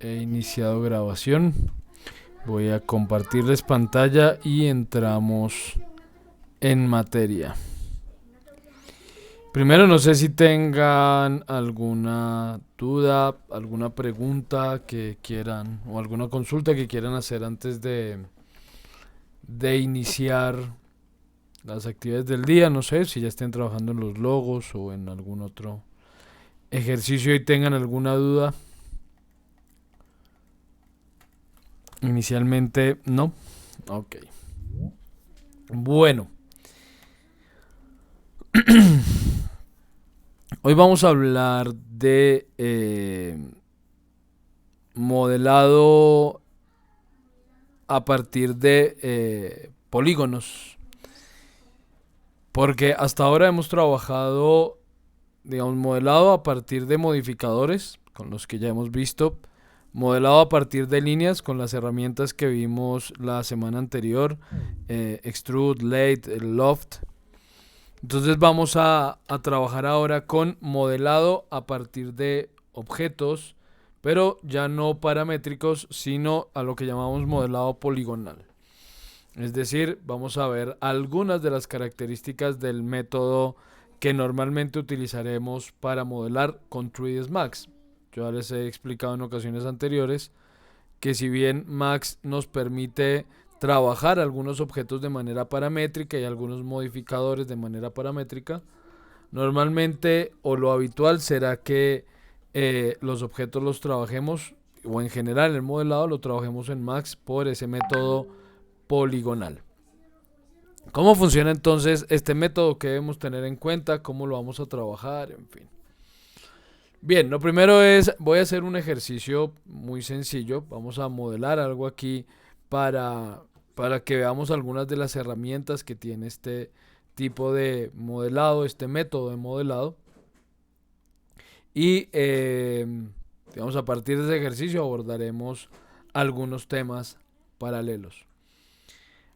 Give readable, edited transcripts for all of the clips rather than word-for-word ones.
He iniciado grabación. Voy a compartirles pantalla y entramos en materia. Primero, no sé si tengan alguna duda, alguna pregunta que quieran o alguna consulta que quieran hacer antes de iniciar las actividades del día. No sé si ya estén trabajando en los logos o en algún otro ejercicio y tengan alguna duda. Inicialmente no. Ok. Bueno. Hoy vamos a hablar de modelado a partir de polígonos. Porque hasta ahora hemos trabajado, digamos, modelado a partir de modificadores, con los que ya hemos visto. Modelado a partir de líneas con las herramientas que vimos la semana anterior, Extrude, Lathe, Loft. Entonces vamos a trabajar ahora con modelado a partir de objetos, pero ya no paramétricos, sino a lo que llamamos modelado poligonal. Es decir, vamos a ver algunas de las características del método que normalmente utilizaremos para modelar con 3ds Max. Yo ya les he explicado en ocasiones anteriores que si bien Max nos permite trabajar algunos objetos de manera paramétrica y algunos modificadores de manera paramétrica, normalmente o lo habitual será que los objetos los trabajemos, o en general el modelado lo trabajemos en Max por ese método poligonal. ¿Cómo funciona entonces este método? ¿Qué debemos tener en cuenta? ¿Cómo lo vamos a trabajar? En fin. Bien, lo primero es, voy a hacer un ejercicio muy sencillo. Vamos a modelar algo aquí para que veamos algunas de las herramientas que tiene este tipo de modelado, este método de modelado. Y digamos, a partir de ese ejercicio abordaremos algunos temas paralelos.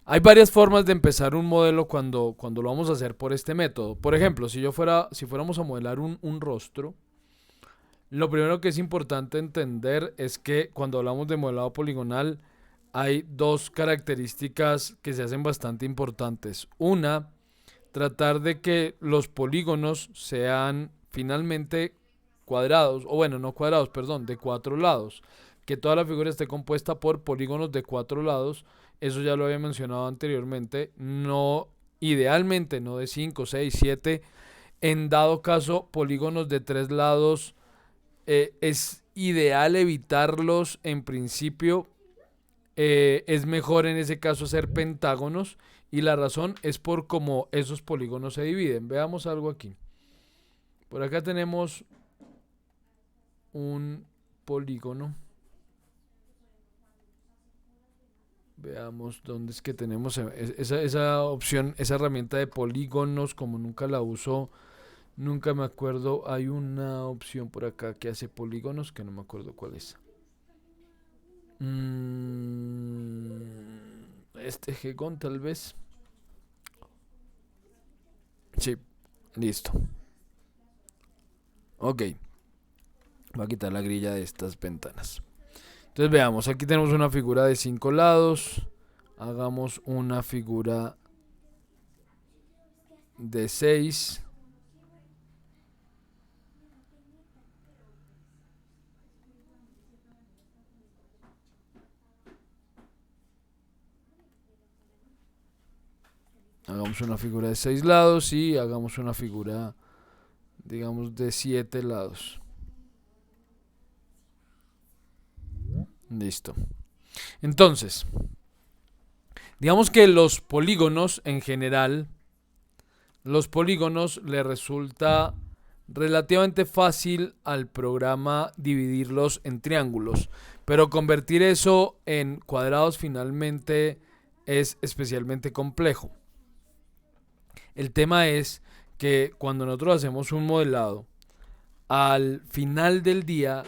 Hay varias formas de empezar un modelo cuando lo vamos a hacer por este método. Por ejemplo, si fuéramos a modelar un rostro, lo primero que es importante entender es que cuando hablamos de modelado poligonal hay dos características que se hacen bastante importantes. Una, tratar de que los polígonos sean finalmente cuadrados, o bueno, no cuadrados, perdón, de 4 lados. Que toda la figura esté compuesta por polígonos de 4 lados. Eso ya lo había mencionado anteriormente. No, idealmente no de 5, 6, 7. En dado caso, polígonos de 3 lados. Es ideal evitarlos en principio. Es mejor en ese caso hacer pentágonos. Y la razón es por cómo esos polígonos se dividen. Veamos algo aquí. Por acá tenemos un polígono. Veamos dónde es que tenemos esa opción, esa herramienta de polígonos. Como nunca la uso, nunca me acuerdo. Hay una opción por acá que hace polígonos que no me acuerdo cuál es. Este Hegon tal vez. Sí, listo. Ok, voy a quitar la grilla de estas ventanas. Entonces veamos, aquí tenemos una figura de 5 lados. Hagamos una figura de 6. Hagamos una figura de 6 lados y hagamos una figura, digamos, de 7 lados. Listo. Entonces, digamos que los polígonos en general, los polígonos le resulta relativamente fácil al programa dividirlos en triángulos, pero convertir eso en cuadrados finalmente es especialmente complejo. El tema es que cuando nosotros hacemos un modelado, al final del día,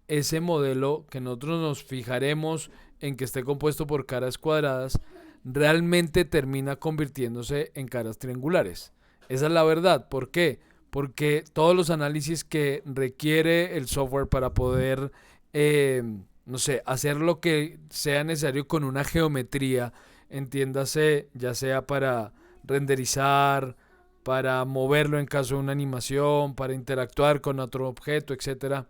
ese modelo que nosotros nos fijaremos en que esté compuesto por caras cuadradas, realmente termina convirtiéndose en caras triangulares. Esa es la verdad. ¿Por qué? Porque todos los análisis que requiere el software para poder no sé, hacer lo que sea necesario con una geometría, entiéndase, ya sea para renderizar, para moverlo en caso de una animación, para interactuar con otro objeto, etcétera.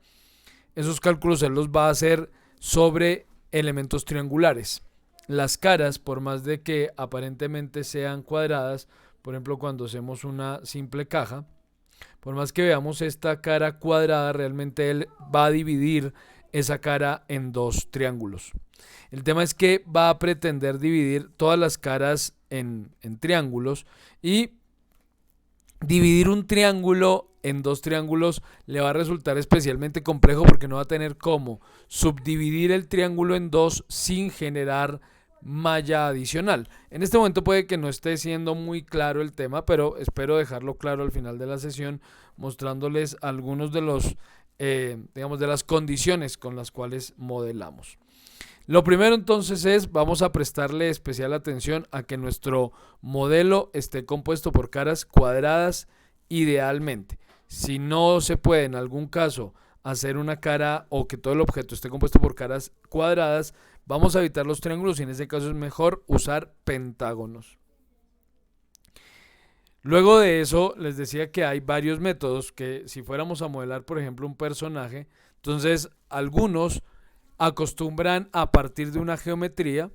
Esos cálculos él los va a hacer sobre elementos triangulares. Las caras, por más de que aparentemente sean cuadradas, por ejemplo, cuando hacemos una simple caja, por más que veamos esta cara cuadrada, realmente él va a dividir esa cara en dos triángulos. El tema es que va a pretender dividir todas las caras en triángulos, y dividir un triángulo en dos triángulos le va a resultar especialmente complejo porque no va a tener cómo subdividir el triángulo en dos sin generar malla adicional. En este momento puede que no esté siendo muy claro el tema, pero espero dejarlo claro al final de la sesión, mostrándoles algunos de los, digamos, de las condiciones con las cuales modelamos. Lo primero entonces es, vamos a prestarle especial atención a que nuestro modelo esté compuesto por caras cuadradas idealmente. Si no se puede en algún caso hacer una cara o que todo el objeto esté compuesto por caras cuadradas, vamos a evitar los triángulos y en ese caso es mejor usar pentágonos. Luego de eso les decía que hay varios métodos que si fuéramos a modelar por ejemplo un personaje, entonces algunos acostumbran a partir de una geometría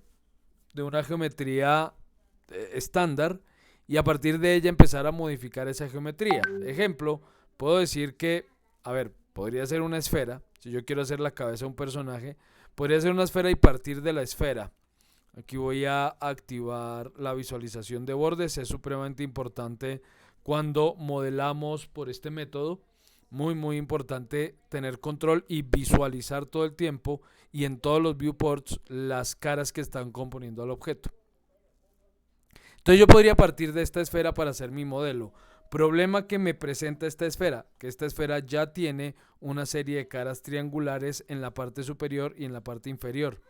estándar, y a partir de ella empezar a modificar esa geometría. Ejemplo, puedo decir que, a ver, podría ser una esfera, si yo quiero hacer la cabeza de un personaje, podría ser una esfera y partir de la esfera. Aquí voy a activar la visualización de bordes, es supremamente importante cuando modelamos por este método. Muy importante tener control y visualizar todo el tiempo y en todos los viewports las caras que están componiendo al objeto. Entonces yo podría partir de esta esfera para hacer mi modelo. Problema que me presenta esta esfera, que esta esfera ya tiene una serie de caras triangulares en la parte superior y en la parte inferior.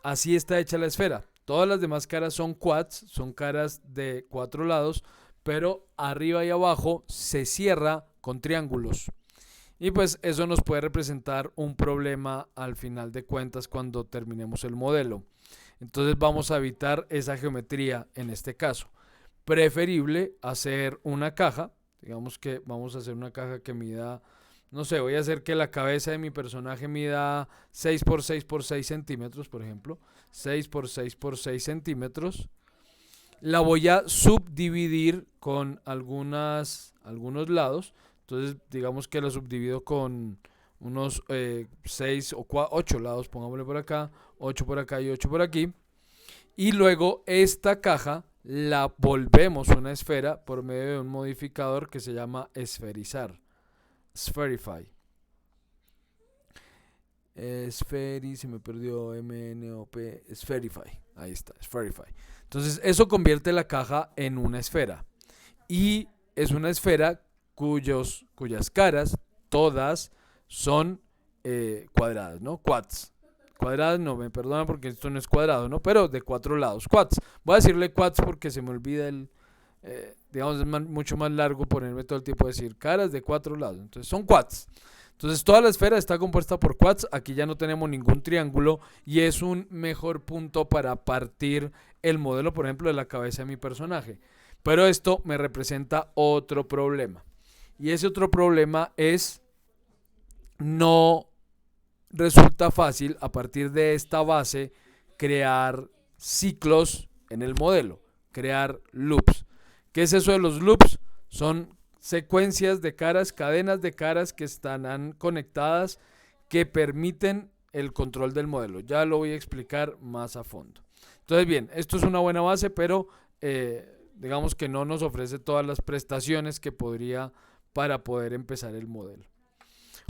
Así está hecha la esfera. Todas las demás caras son quads, son caras de cuatro lados, pero arriba y abajo se cierra con triángulos. Y pues eso nos puede representar un problema al final de cuentas cuando terminemos el modelo. Entonces vamos a evitar esa geometría en este caso. Preferible hacer una caja. Digamos que vamos a hacer una caja que mida, no sé, voy a hacer que la cabeza de mi personaje mida 6 por 6 por 6 centímetros, por ejemplo. 6 por 6 por 6 centímetros. La voy a subdividir con algunos lados. Entonces, digamos que la subdivido con unos 6 o 8 lados, pongámosle por acá, 8 por acá y 8 por aquí. Y luego esta caja la volvemos una esfera por medio de un modificador que se llama esferizar. Spherify. Se me perdió MNOP, Spherify. Ahí está, Spherify. Entonces, eso convierte la caja en una esfera. Y es una esfera cuyas caras, todas, son cuadradas, ¿no? Quads. Cuadradas, no, me perdonan porque esto no es cuadrado, ¿no? Pero de cuatro lados, quads. Voy a decirle quads porque se me olvida digamos, es mucho más largo ponerme todo el tiempo a decir caras de cuatro lados. Entonces, son quads. Entonces toda la esfera está compuesta por quads, aquí ya no tenemos ningún triángulo y es un mejor punto para partir el modelo, por ejemplo, de la cabeza de mi personaje. Pero esto me representa otro problema. Y ese otro problema es, no resulta fácil a partir de esta base crear ciclos en el modelo, crear loops. ¿Qué es eso de los loops? Son secuencias de caras, cadenas de caras que están conectadas que permiten el control del modelo. Ya lo voy a explicar más a fondo. Entonces, bien, esto es una buena base, pero digamos que no nos ofrece todas las prestaciones que podría para poder empezar el modelo.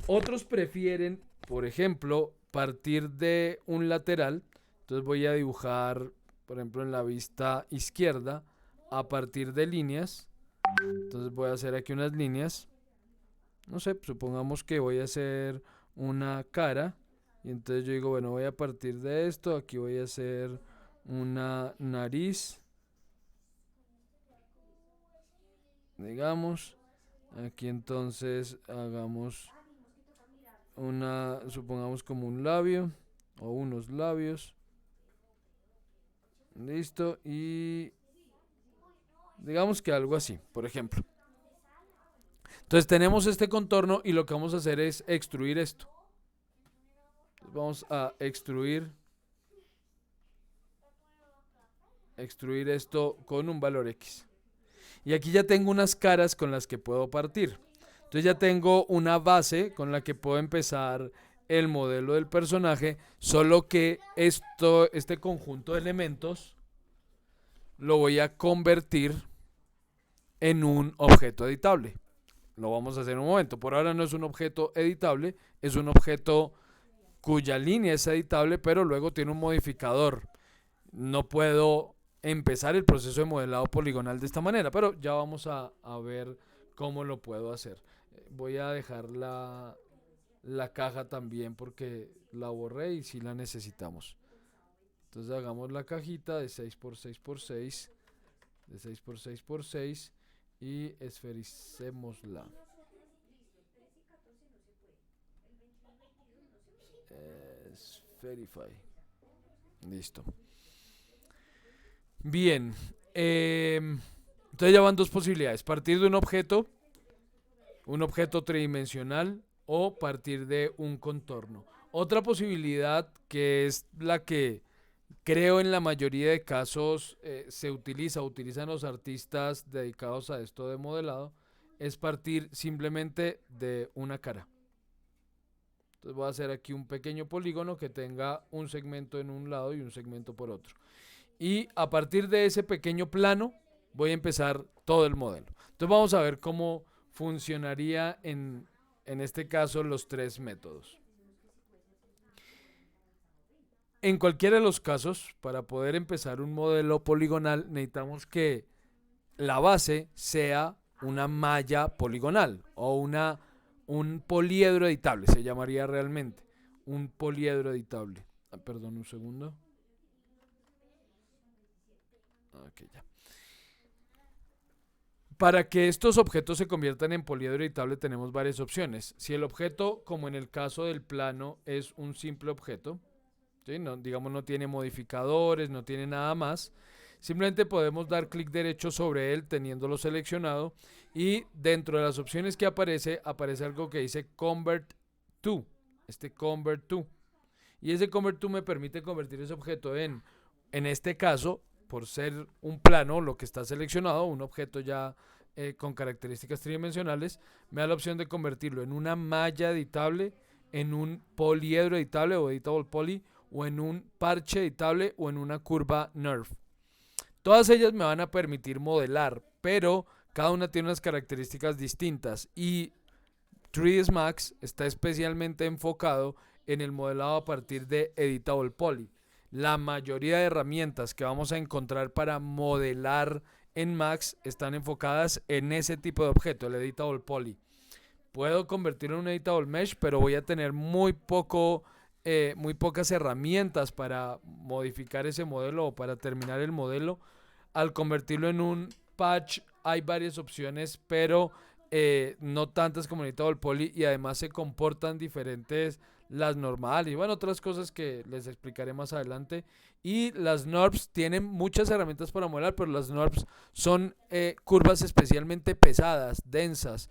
Otros prefieren, por ejemplo, partir de un lateral. Entonces voy a dibujar, por ejemplo, en la vista izquierda, a partir de líneas. Entonces voy a hacer aquí unas líneas. No sé, supongamos que voy a hacer una cara. Y entonces yo digo, bueno, voy a partir de esto. Aquí voy a hacer una nariz. Digamos. Aquí entonces hagamos supongamos como un labio o unos labios. Listo. Y digamos que algo así, por ejemplo. Entonces tenemos este contorno y lo que vamos a hacer es extruir esto. Vamos a extruir esto con un valor X. Y aquí ya tengo unas caras con las que puedo partir. Entonces ya tengo una base con la que puedo empezar el modelo del personaje, solo que este conjunto de elementos lo voy a convertir en un objeto editable. Lo vamos a hacer en un momento. Por ahora no es un objeto editable, es un objeto cuya línea es editable, pero luego tiene un modificador. No puedo empezar el proceso de modelado poligonal de esta manera, pero ya vamos a ver cómo lo puedo hacer. Voy a dejar la caja también porque la borré y si la necesitamos. Entonces hagamos la cajita de 6x6x6, de 6x6x6 y esfericémosla. Verify. Listo. Bien. Entonces ya van dos posibilidades. Partir de un objeto tridimensional o partir de un contorno. Otra posibilidad que es la que creo en la mayoría de casos utilizan los artistas dedicados a esto de modelado, es partir simplemente de una cara. Entonces voy a hacer aquí un pequeño polígono que tenga un segmento en un lado y un segmento por otro. Y a partir de ese pequeño plano voy a empezar todo el modelo. Entonces vamos a ver cómo funcionaría en este caso los tres métodos. En cualquiera de los casos, para poder empezar un modelo poligonal, necesitamos que la base sea una malla poligonal o un poliedro editable, se llamaría realmente. Un poliedro editable. Perdón, un segundo. Ok, ya. Para que estos objetos se conviertan en poliedro editable tenemos varias opciones. Si el objeto, como en el caso del plano, es un simple objeto, ¿sí? No, digamos no tiene modificadores, no tiene nada más, simplemente podemos dar clic derecho sobre él teniéndolo seleccionado y dentro de las opciones que aparece algo que dice Convert to, Convert to. Y ese Convert to me permite convertir ese objeto en este caso, por ser un plano, lo que está seleccionado, un objeto ya con características tridimensionales, me da la opción de convertirlo en una malla editable, en un poliedro editable o editable poly, o en un parche editable o en una curva NURF. Todas ellas me van a permitir modelar, pero cada una tiene unas características distintas y 3ds Max está especialmente enfocado en el modelado a partir de Editable Poly. La mayoría de herramientas que vamos a encontrar para modelar en Max están enfocadas en ese tipo de objeto, el Editable Poly. Puedo convertirlo en un Editable Mesh, pero voy a tener muy pocas herramientas para modificar ese modelo o para terminar el modelo. Al convertirlo en un patch hay varias opciones, pero no tantas como Editable Poly y además se comportan diferentes las normales y bueno, otras cosas que les explicaré más adelante. Y las NURBS tienen muchas herramientas para modelar, pero las NURBS son curvas especialmente pesadas, densas.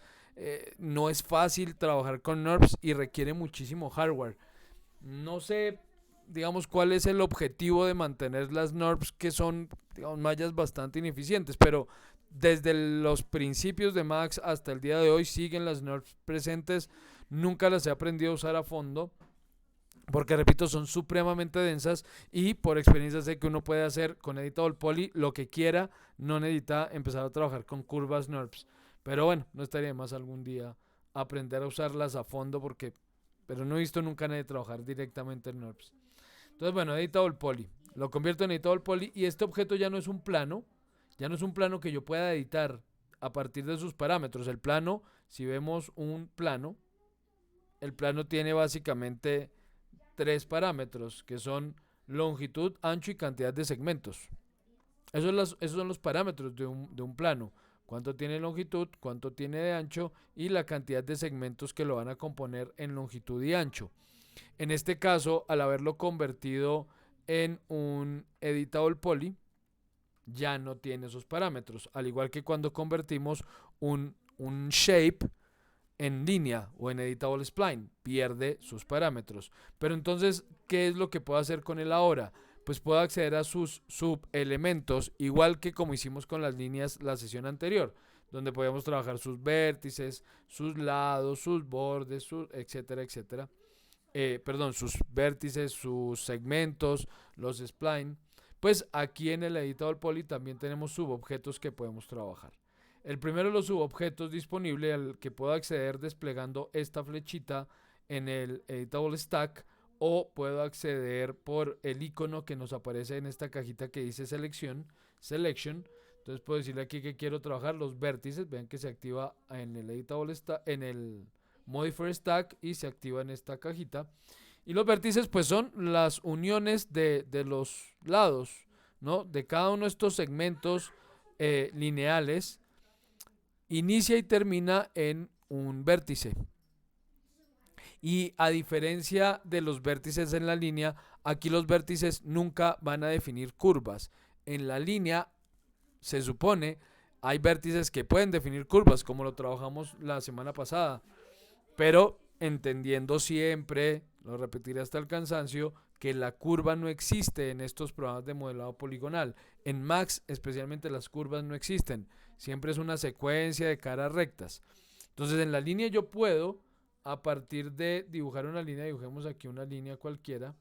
No es fácil trabajar con NURBS y requiere muchísimo hardware. No sé, digamos, cuál es el objetivo de mantener las NURBS, que son, digamos, mallas bastante ineficientes, pero desde los principios de Max hasta el día de hoy siguen las NURBS presentes. Nunca las he aprendido a usar a fondo porque, repito, son supremamente densas y por experiencia sé que uno puede hacer con Editable Poly lo que quiera, no necesita empezar a trabajar con curvas NURBS. Pero bueno, no estaría de más algún día aprender a usarlas a fondo pero no he visto nunca a nadie trabajar directamente en NURBS. Entonces, bueno, Editable Poly. Lo convierto en Editable Poly y este objeto ya no es un plano, que yo pueda editar a partir de sus parámetros. El plano, si vemos un plano, el plano tiene básicamente tres parámetros que son longitud, ancho y cantidad de segmentos. Esos son los parámetros de un plano. cuánto tiene de longitud, cuánto tiene de ancho y la cantidad de segmentos que lo van a componer en longitud y ancho. En este caso, al haberlo convertido en un editable poly, ya no tiene esos parámetros. Al igual que cuando convertimos un shape en línea o en editable spline, pierde sus parámetros. Pero entonces, ¿qué es lo que puedo hacer con él ahora? Pues puedo acceder a sus subelementos, igual que como hicimos con las líneas la sesión anterior, donde podíamos trabajar sus vértices, sus lados, sus bordes, etcétera, etcétera. Perdón, sus vértices, sus segmentos, los spline. Pues aquí en el Editable Poly también tenemos subobjetos que podemos trabajar. El primero de los subobjetos disponible al que puedo acceder desplegando esta flechita en el Editable Stack, o puedo acceder por el icono que nos aparece en esta cajita que dice Selection. Entonces puedo decirle aquí que quiero trabajar los vértices. Vean que se activa en el Editable Stack, en el Modifier Stack, y se activa en esta cajita. Y los vértices pues son las uniones de los lados, ¿no? De cada uno de estos segmentos lineales. Inicia y termina en un vértice. Y a diferencia de los vértices en la línea, aquí los vértices nunca van a definir curvas. En la línea, se supone, hay vértices que pueden definir curvas, como lo trabajamos la semana pasada. Pero entendiendo siempre, lo repetiré hasta el cansancio, que la curva no existe en estos programas de modelado poligonal. En Max, especialmente, las curvas no existen. Siempre es una secuencia de caras rectas. Entonces, en la línea yo puedo, a partir de dibujar una línea, dibujemos aquí una línea cualquiera.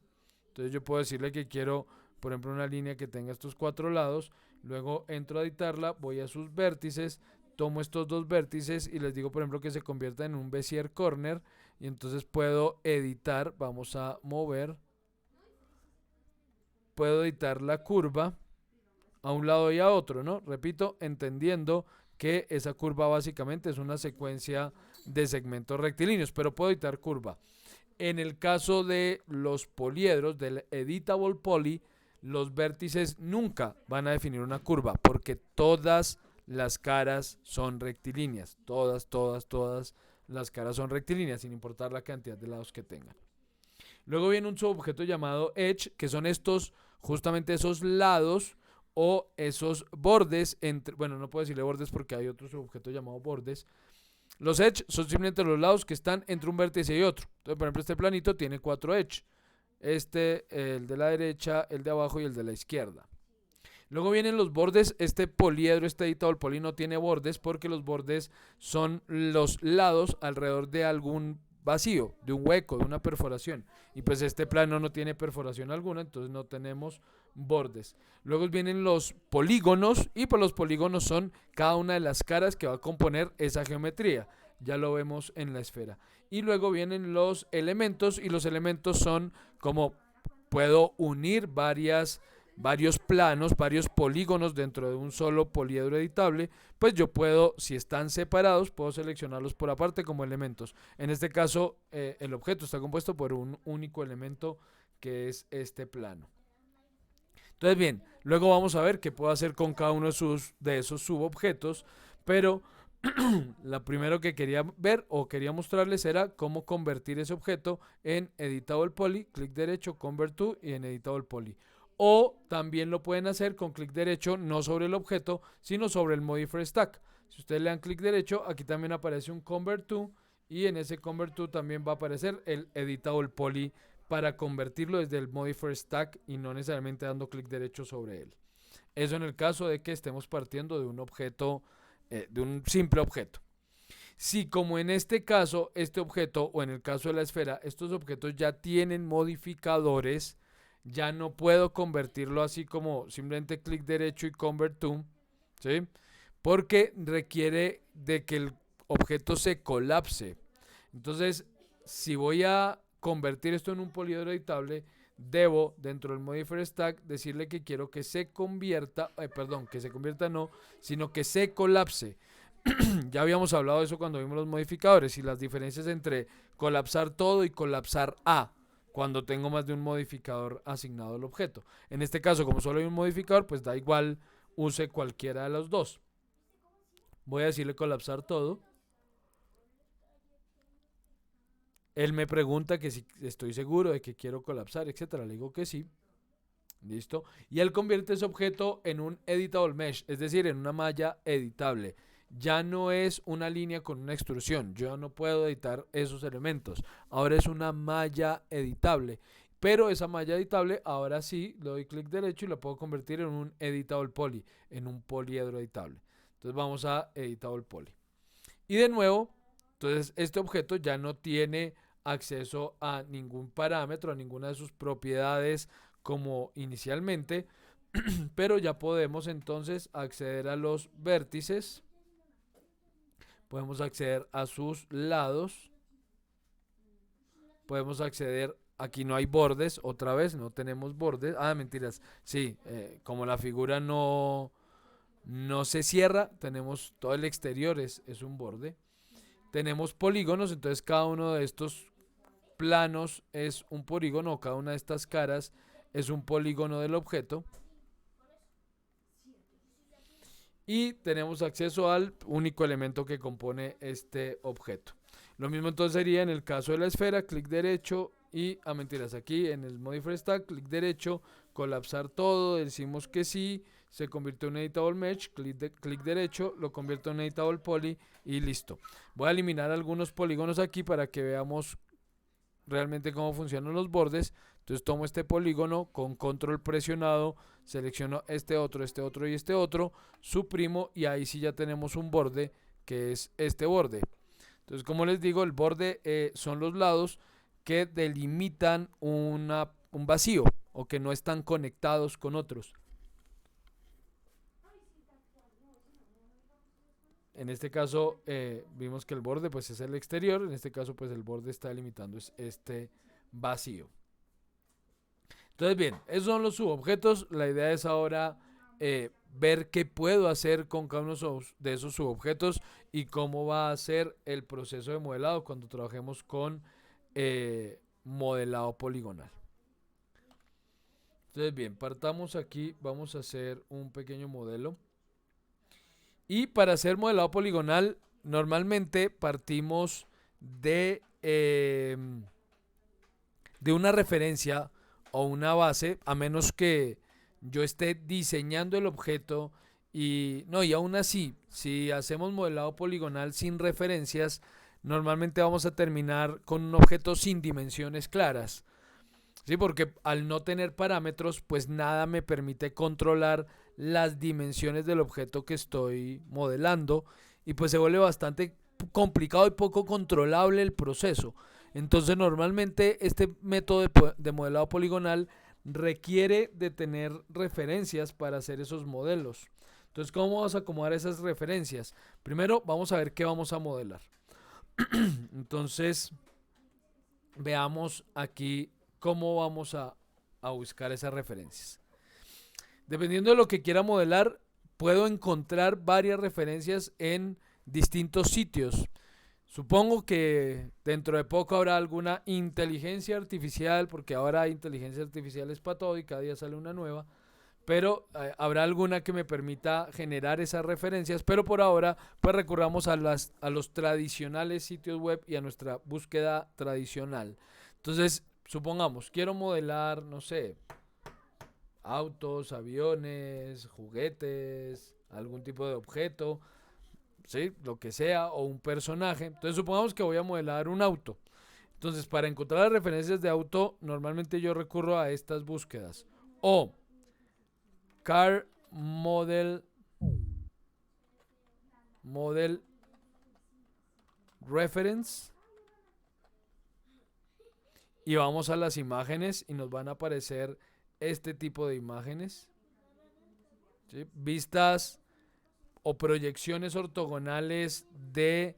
Entonces yo puedo decirle que quiero, por ejemplo, una línea que tenga estos 4 lados. Luego entro a editarla, voy a sus vértices, tomo estos 2 vértices y les digo, por ejemplo, que se convierta en un Bezier corner. Y entonces puedo editar, vamos a mover, puedo editar la curva a un lado y a otro, ¿no? Repito, entendiendo que esa curva básicamente es una secuencia de segmentos rectilíneos, pero puedo editar curva. En el caso de los poliedros, del Editable Poly, los vértices nunca van a definir una curva, porque todas las caras son rectilíneas. Todas las caras son rectilíneas, sin importar la cantidad de lados que tengan. Luego viene un subobjeto llamado Edge, que son justamente esos lados o esos bordes entre, bueno, no puedo decirle bordes porque hay otro subobjeto llamado bordes. Los edge son simplemente los lados que están entre un vértice y otro. Entonces, por ejemplo, este planito tiene 4 edge. El de la derecha, el de abajo y el de la izquierda. Luego vienen los bordes. Este poliedro, este editable poly, no tiene bordes porque los bordes son los lados alrededor de algún vacío, de un hueco, de una perforación. Y pues este plano no tiene perforación alguna, entonces no tenemos bordes. Luego vienen los polígonos, y pues los polígonos son cada una de las caras que va a componer esa geometría. Ya lo vemos en la esfera. Y luego vienen los elementos, y los elementos son como puedo unir varios planos, varios polígonos dentro de un solo poliedro editable. Pues yo puedo, si están separados, puedo seleccionarlos por aparte como elementos. En este caso, el objeto está compuesto por un único elemento, que es este plano. Entonces, bien, luego vamos a ver qué puedo hacer con cada uno de esos subobjetos, pero la primero que quería ver o quería mostrarles era cómo convertir ese objeto en Editable Poly, clic derecho, Convert to, y en Editable Poly. O también lo pueden hacer con clic derecho, no sobre el objeto, sino sobre el Modifier Stack. Si ustedes le dan clic derecho, aquí también aparece un Convert to, y en ese Convert to también va a aparecer el Editable Poly para convertirlo desde el Modifier Stack y no necesariamente dando clic derecho sobre él. Eso en el caso de que estemos partiendo de un objeto, de un simple objeto. Si como en este caso, este objeto, o en el caso de la esfera, estos objetos ya tienen modificadores, ya no puedo convertirlo así como simplemente clic derecho y Convert to, ¿sí? Porque requiere de que el objeto se colapse. Entonces, si voy a convertir esto en un poliedro editable, debo, dentro del Modifier Stack, decirle que quiero que se convierta, que se convierta no, sino que se colapse. Ya habíamos hablado de eso cuando vimos los modificadores y las diferencias entre colapsar todo y colapsar A, cuando tengo más de un modificador asignado al objeto. En este caso, como solo hay un modificador, pues da igual, use cualquiera de los dos. Voy a decirle colapsar todo. Él me pregunta que si estoy seguro de que quiero colapsar, etcétera. Le digo que sí. Listo. Y él convierte ese objeto en un editable mesh, es decir, en una malla editable. Ya no es una línea con una extrusión. Yo no puedo editar esos elementos. Ahora es una malla editable. Pero esa malla editable, ahora sí, le doy clic derecho y la puedo convertir en un editable poly, en un poliedro editable. Entonces vamos a editable poly. Y de nuevo, entonces este objeto ya no tiene acceso a ningún parámetro, a ninguna de sus propiedades como inicialmente, pero ya podemos entonces acceder a los vértices, podemos acceder a sus lados, podemos acceder, aquí no hay bordes, otra vez no tenemos bordes, mentiras, sí, como la figura no se cierra, tenemos todo el exterior es un borde. Tenemos polígonos, entonces cada uno de estos planos es un polígono, cada una de estas caras es un polígono del objeto. Y tenemos acceso al único elemento que compone este objeto. Lo mismo entonces sería en el caso de la esfera, clic derecho y, mentiras, aquí en el Modify Stack, clic derecho, colapsar todo, decimos que sí, se convirtió en Editable Mesh, clic derecho, lo convierto en Editable Poly y listo. Voy a eliminar algunos polígonos aquí para que veamos realmente cómo funcionan los bordes. Entonces tomo este polígono con control presionado, selecciono este otro y este otro, suprimo y ahí sí ya tenemos un borde que es este borde. Entonces, como les digo, el borde son los lados que delimitan un vacío o que no están conectados con otros. En este caso vimos que el borde pues es el exterior, en este caso pues el borde está delimitando este vacío. Entonces bien, esos son los subobjetos, la idea es ahora ver qué puedo hacer con cada uno de esos subobjetos y cómo va a ser el proceso de modelado cuando trabajemos con modelado poligonal. Entonces bien, partamos aquí, vamos a hacer un pequeño modelo. Y para hacer modelado poligonal, normalmente partimos de una referencia o una base, a menos que yo esté diseñando el objeto y no, y aún así, si hacemos modelado poligonal sin referencias, normalmente vamos a terminar con un objeto sin dimensiones claras. Sí, porque al no tener parámetros, pues nada me permite controlar las dimensiones del objeto que estoy modelando y pues se vuelve bastante complicado y poco controlable el proceso. Entonces normalmente este método de modelado poligonal requiere de tener referencias para hacer esos modelos. Entonces, ¿cómo vamos a acomodar esas referencias? Primero vamos a ver qué vamos a modelar. Entonces, veamos aquí cómo vamos a buscar esas referencias. Dependiendo de lo que quiera modelar, puedo encontrar varias referencias en distintos sitios. Supongo que dentro de poco habrá alguna inteligencia artificial, porque ahora hay inteligencia artificiales para todo y cada día sale una nueva. Pero habrá alguna que me permita generar esas referencias, pero por ahora pues recurramos a los tradicionales sitios web y a nuestra búsqueda tradicional. Entonces, supongamos, quiero modelar, no sé, autos, aviones, juguetes, algún tipo de objeto, ¿sí? Lo que sea, o un personaje. Entonces, supongamos que voy a modelar un auto. Entonces, para encontrar las referencias de auto, normalmente yo recurro a estas búsquedas. O Car Model Reference. Y vamos a las imágenes y nos van a aparecer este tipo de imágenes. ¿Sí? Vistas o proyecciones ortogonales de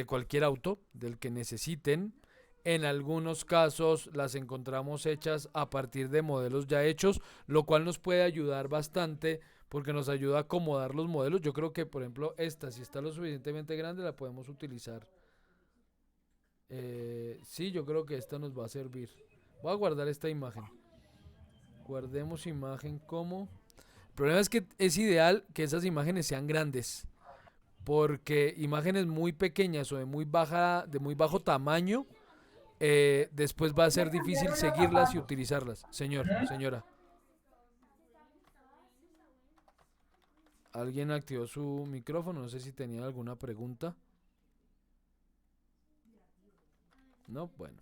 cualquier auto, del que necesiten. En algunos casos las encontramos hechas a partir de modelos ya hechos, lo cual nos puede ayudar bastante porque nos ayuda a acomodar los modelos. Yo creo que, por ejemplo, esta, si está lo suficientemente grande, la podemos utilizar. Sí, yo creo que esta nos va a servir. Voy a guardar esta imagen. Guardemos imagen como... El problema es que es ideal que esas imágenes sean grandes, porque imágenes muy pequeñas o de muy bajo tamaño, después va a ser difícil seguirlas y utilizarlas. Señor, señora, ¿alguien activó su micrófono? No sé si tenía alguna pregunta. No, bueno.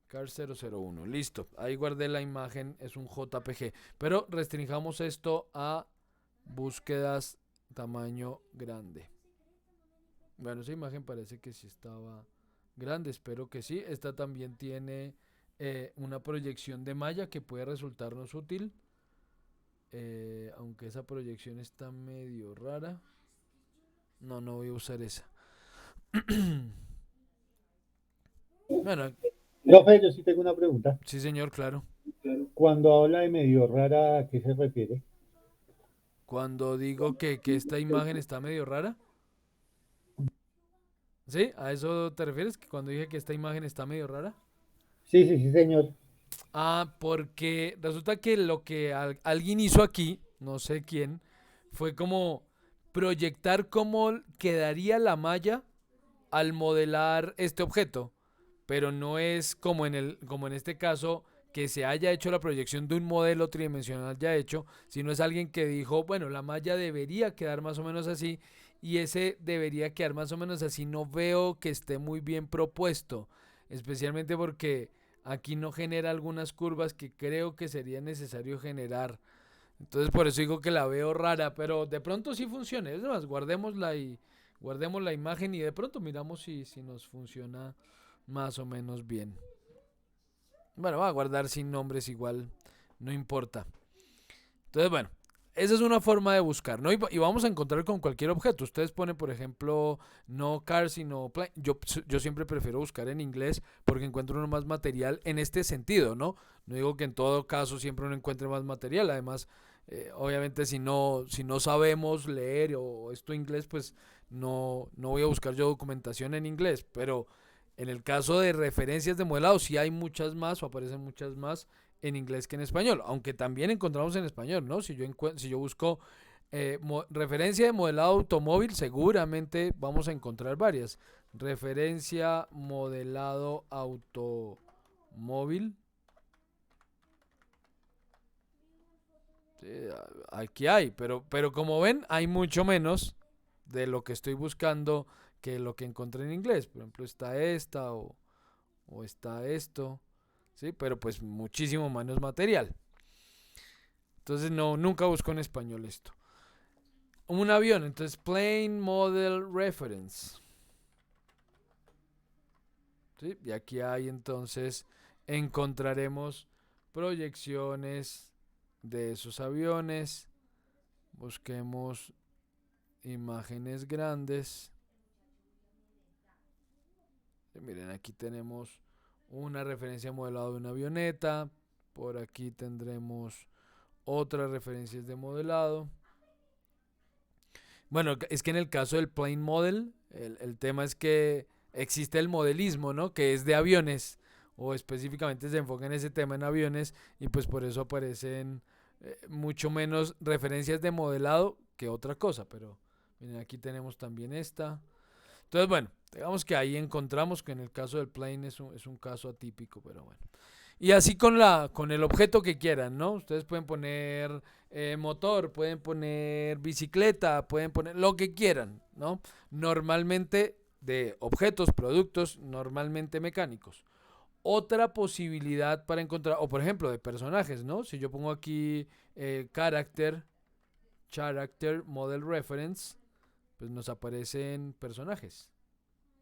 Car 001, listo. Ahí guardé la imagen, es un JPG. Pero restringamos esto a búsquedas tamaño grande. Bueno, esa imagen parece que sí estaba grande, espero que sí. Esta también tiene una proyección de malla que puede resultarnos útil. Aunque esa proyección está medio rara. No, no voy a usar esa. Bueno, Profe, yo sí tengo una pregunta. sí señor, claro. Cuando habla de medio rara, ¿a qué se refiere? Cuando digo que esta imagen está medio rara. ¿Sí? ¿A eso te refieres? Que cuando dije que esta imagen está medio rara. Sí, sí, sí, señor. Ah, porque resulta que lo que alguien hizo aquí, no sé quién, fue como proyectar cómo quedaría la malla al modelar este objeto, pero no es como en este caso que se haya hecho la proyección de un modelo tridimensional ya hecho, sino es alguien que dijo, bueno, la malla debería quedar más o menos así y ese debería quedar más o menos así. No veo que esté muy bien propuesto, especialmente porque aquí no genera algunas curvas que creo que sería necesario generar. Entonces por eso digo que la veo rara, pero de pronto sí funciona. Es más, guardemos la imagen y de pronto miramos si nos funciona más o menos bien. Bueno, va a guardar sin nombres igual, no importa. Entonces, bueno, esa es una forma de buscar, ¿no? Y vamos a encontrar con cualquier objeto. Ustedes ponen, por ejemplo, no car, sino plane. Yo siempre prefiero buscar en inglés porque encuentro uno más material en este sentido, ¿no? No digo que en todo caso siempre uno encuentre más material. Además, obviamente si no sabemos leer o esto inglés, pues no voy a buscar yo documentación en inglés. Pero en el caso de referencias de modelado, sí hay muchas más o aparecen muchas más en inglés que en español, aunque también encontramos en español, ¿no? Si yo busco referencia de modelado automóvil, seguramente vamos a encontrar varias. Referencia modelado automóvil. Sí, aquí hay, pero como ven, hay mucho menos de lo que estoy buscando que lo que encontré en inglés. Por ejemplo, está esta o está esto, ¿sí? Pero pues muchísimo menos material. Entonces no, nunca busco en español esto. Un avión, entonces Plane Model Reference. ¿Sí? Y aquí hay entonces encontraremos proyecciones de esos aviones. Busquemos imágenes grandes. Y miren, aquí tenemos una referencia modelada de una avioneta. Por aquí tendremos otras referencias de modelado. Bueno, es que en el caso del plane model, el tema es que existe el modelismo, ¿no? Que es de aviones, o específicamente se enfoca en ese tema en aviones, y pues por eso aparecen mucho menos referencias de modelado que otra cosa, pero miren, aquí tenemos también esta. Entonces, bueno, digamos que ahí encontramos que en el caso del plane es un caso atípico, pero bueno. Y así con el objeto que quieran, ¿no? Ustedes pueden poner motor, pueden poner bicicleta, pueden poner lo que quieran, ¿no? Normalmente de objetos, productos, normalmente mecánicos. Otra posibilidad para encontrar, o por ejemplo de personajes, ¿no? Si yo pongo aquí character model reference, pues nos aparecen personajes.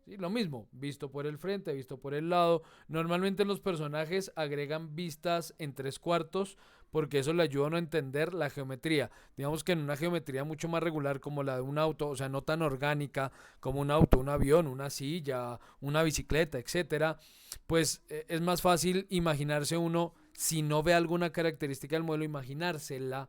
Sí, lo mismo, visto por el frente, visto por el lado. Normalmente los personajes agregan vistas en tres cuartos porque eso le ayuda a uno a entender la geometría. Digamos que en una geometría mucho más regular como la de un auto, o sea, no tan orgánica como un auto, un avión, una silla, una bicicleta, etcétera, pues es más fácil imaginarse uno, si no ve alguna característica del modelo, imaginársela.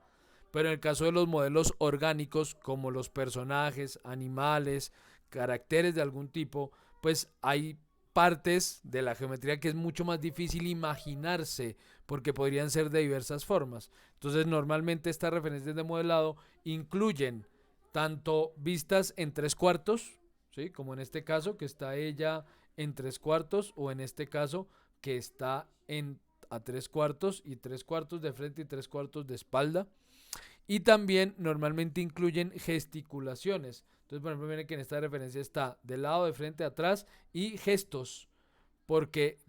Pero en el caso de los modelos orgánicos, como los personajes, animales, caracteres de algún tipo, pues hay partes de la geometría que es mucho más difícil imaginarse porque podrían ser de diversas formas. Entonces normalmente estas referencias de modelado incluyen tanto vistas en 3/4, ¿sí? Como en este caso, que está ella en 3/4, o en este caso, que está a 3/4 y 3/4 de frente y 3/4 de espalda. Y también normalmente incluyen gesticulaciones. Entonces, por ejemplo, miren que en esta referencia está del lado, de frente, atrás y gestos, porque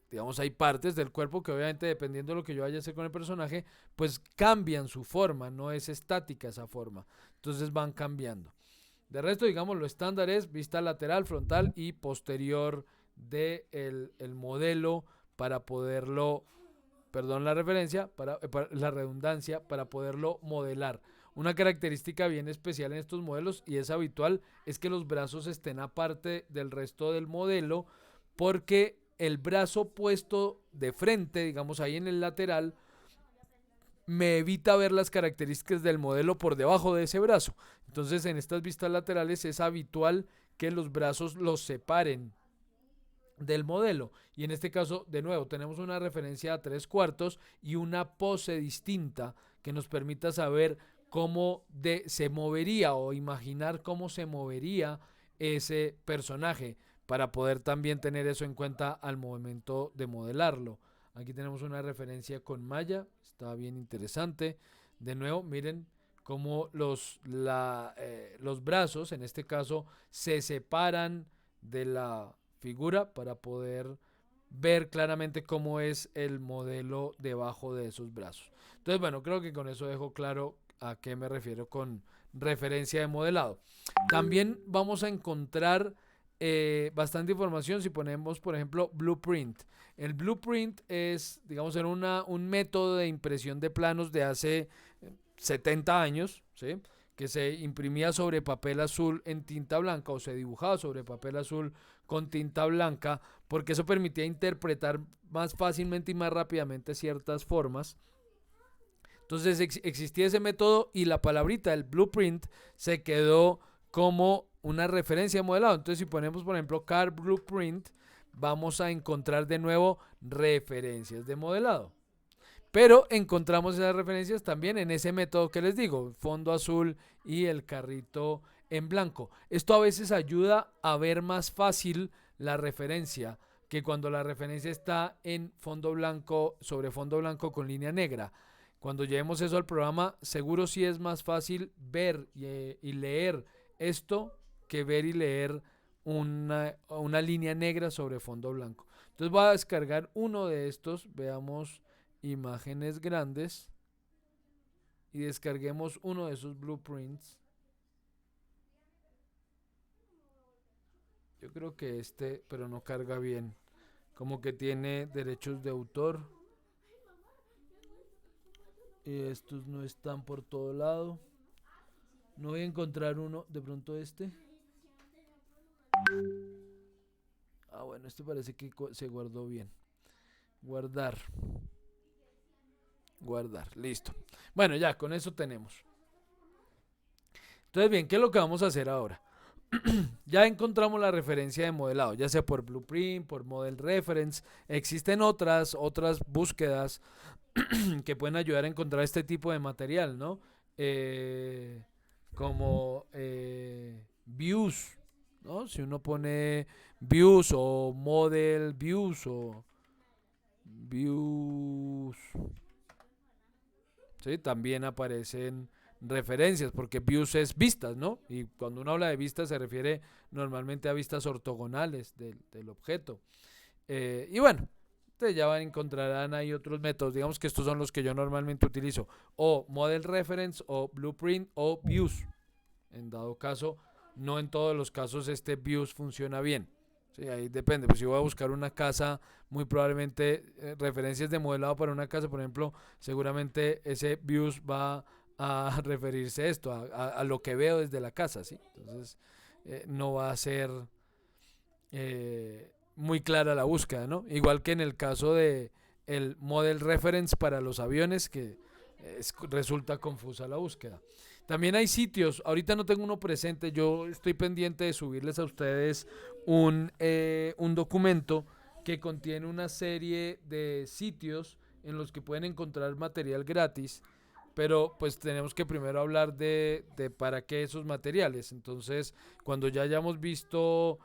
digamos, hay partes del cuerpo que obviamente dependiendo de lo que yo vaya a hacer con el personaje, pues cambian su forma, no es estática esa forma. Entonces van cambiando. De resto, digamos, lo estándar es vista lateral, frontal y posterior del el modelo para poderlo, perdón la referencia, para la redundancia, para poderlo modelar. Una característica bien especial en estos modelos y es habitual es que los brazos estén aparte del resto del modelo, porque el brazo puesto de frente, digamos ahí en el lateral, me evita ver las características del modelo por debajo de ese brazo. Entonces en estas vistas laterales es habitual que los brazos los separen del modelo. Y en este caso, de nuevo, tenemos una referencia a 3/4 y una pose distinta que nos permita saber cómo se movería o imaginar cómo se movería ese personaje para poder también tener eso en cuenta al momento de modelarlo. Aquí tenemos una referencia con malla, está bien interesante. De nuevo, miren cómo los brazos, en este caso, se separan de la figura para poder ver claramente cómo es el modelo debajo de esos brazos. Entonces, bueno, creo que con eso dejo claro a qué me refiero con referencia de modelado. También vamos a encontrar bastante información si ponemos, por ejemplo, blueprint. El blueprint es, digamos, un método de impresión de planos de hace 70 años, ¿sí? Que se imprimía sobre papel azul en tinta blanca o se dibujaba sobre papel azul con tinta blanca, porque eso permitía interpretar más fácilmente y más rápidamente ciertas formas. Entonces existía ese método y la palabrita, el blueprint, se quedó como una referencia de modelado. Entonces si ponemos, por ejemplo, car blueprint, vamos a encontrar de nuevo referencias de modelado. Pero encontramos esas referencias también en ese método que les digo, fondo azul y el carrito en blanco. Esto a veces ayuda a ver más fácil la referencia que cuando la referencia está en fondo blanco, sobre fondo blanco con línea negra. Cuando llevemos eso al programa, seguro sí es más fácil ver y leer esto que ver y leer una línea negra sobre fondo blanco. Entonces voy a descargar uno de estos, veamos imágenes grandes y descarguemos uno de esos blueprints. Yo creo que pero no carga bien, como que tiene derechos de autor y estos no están por todo lado. No voy a encontrar uno, de pronto bueno, este parece que se guardó bien. Guardar, listo. Bueno, ya, con eso tenemos. Entonces, bien, ¿qué es lo que vamos a hacer ahora? Ya encontramos la referencia de modelado, ya sea por Blueprint, por Model Reference. Existen otras búsquedas que pueden ayudar a encontrar este tipo de material, ¿no? Como Views, ¿no? Si uno pone Views o Model Views o Views, ¿sí? También aparecen referencias, porque views es vistas, ¿no? Y cuando uno habla de vistas se refiere normalmente a vistas ortogonales del objeto. Y bueno, ustedes ya encontrarán ahí otros métodos, digamos que estos son los que yo normalmente utilizo, o Model Reference, o Blueprint, o Views. En dado caso, no en todos los casos este Views funciona bien. Sí, ahí depende, pues si voy a buscar una casa, muy probablemente referencias de modelado para una casa, por ejemplo, seguramente ese views va a referirse a esto, a lo que veo desde la casa, ¿sí? Entonces no va a ser muy clara la búsqueda, ¿no? Igual que en el caso de el model reference para los aviones, que resulta confusa la búsqueda. También hay sitios, ahorita no tengo uno presente, yo estoy pendiente de subirles a ustedes un documento que contiene una serie de sitios en los que pueden encontrar material gratis pero pues tenemos que primero hablar de para qué esos materiales. Entonces, cuando ya hayamos visto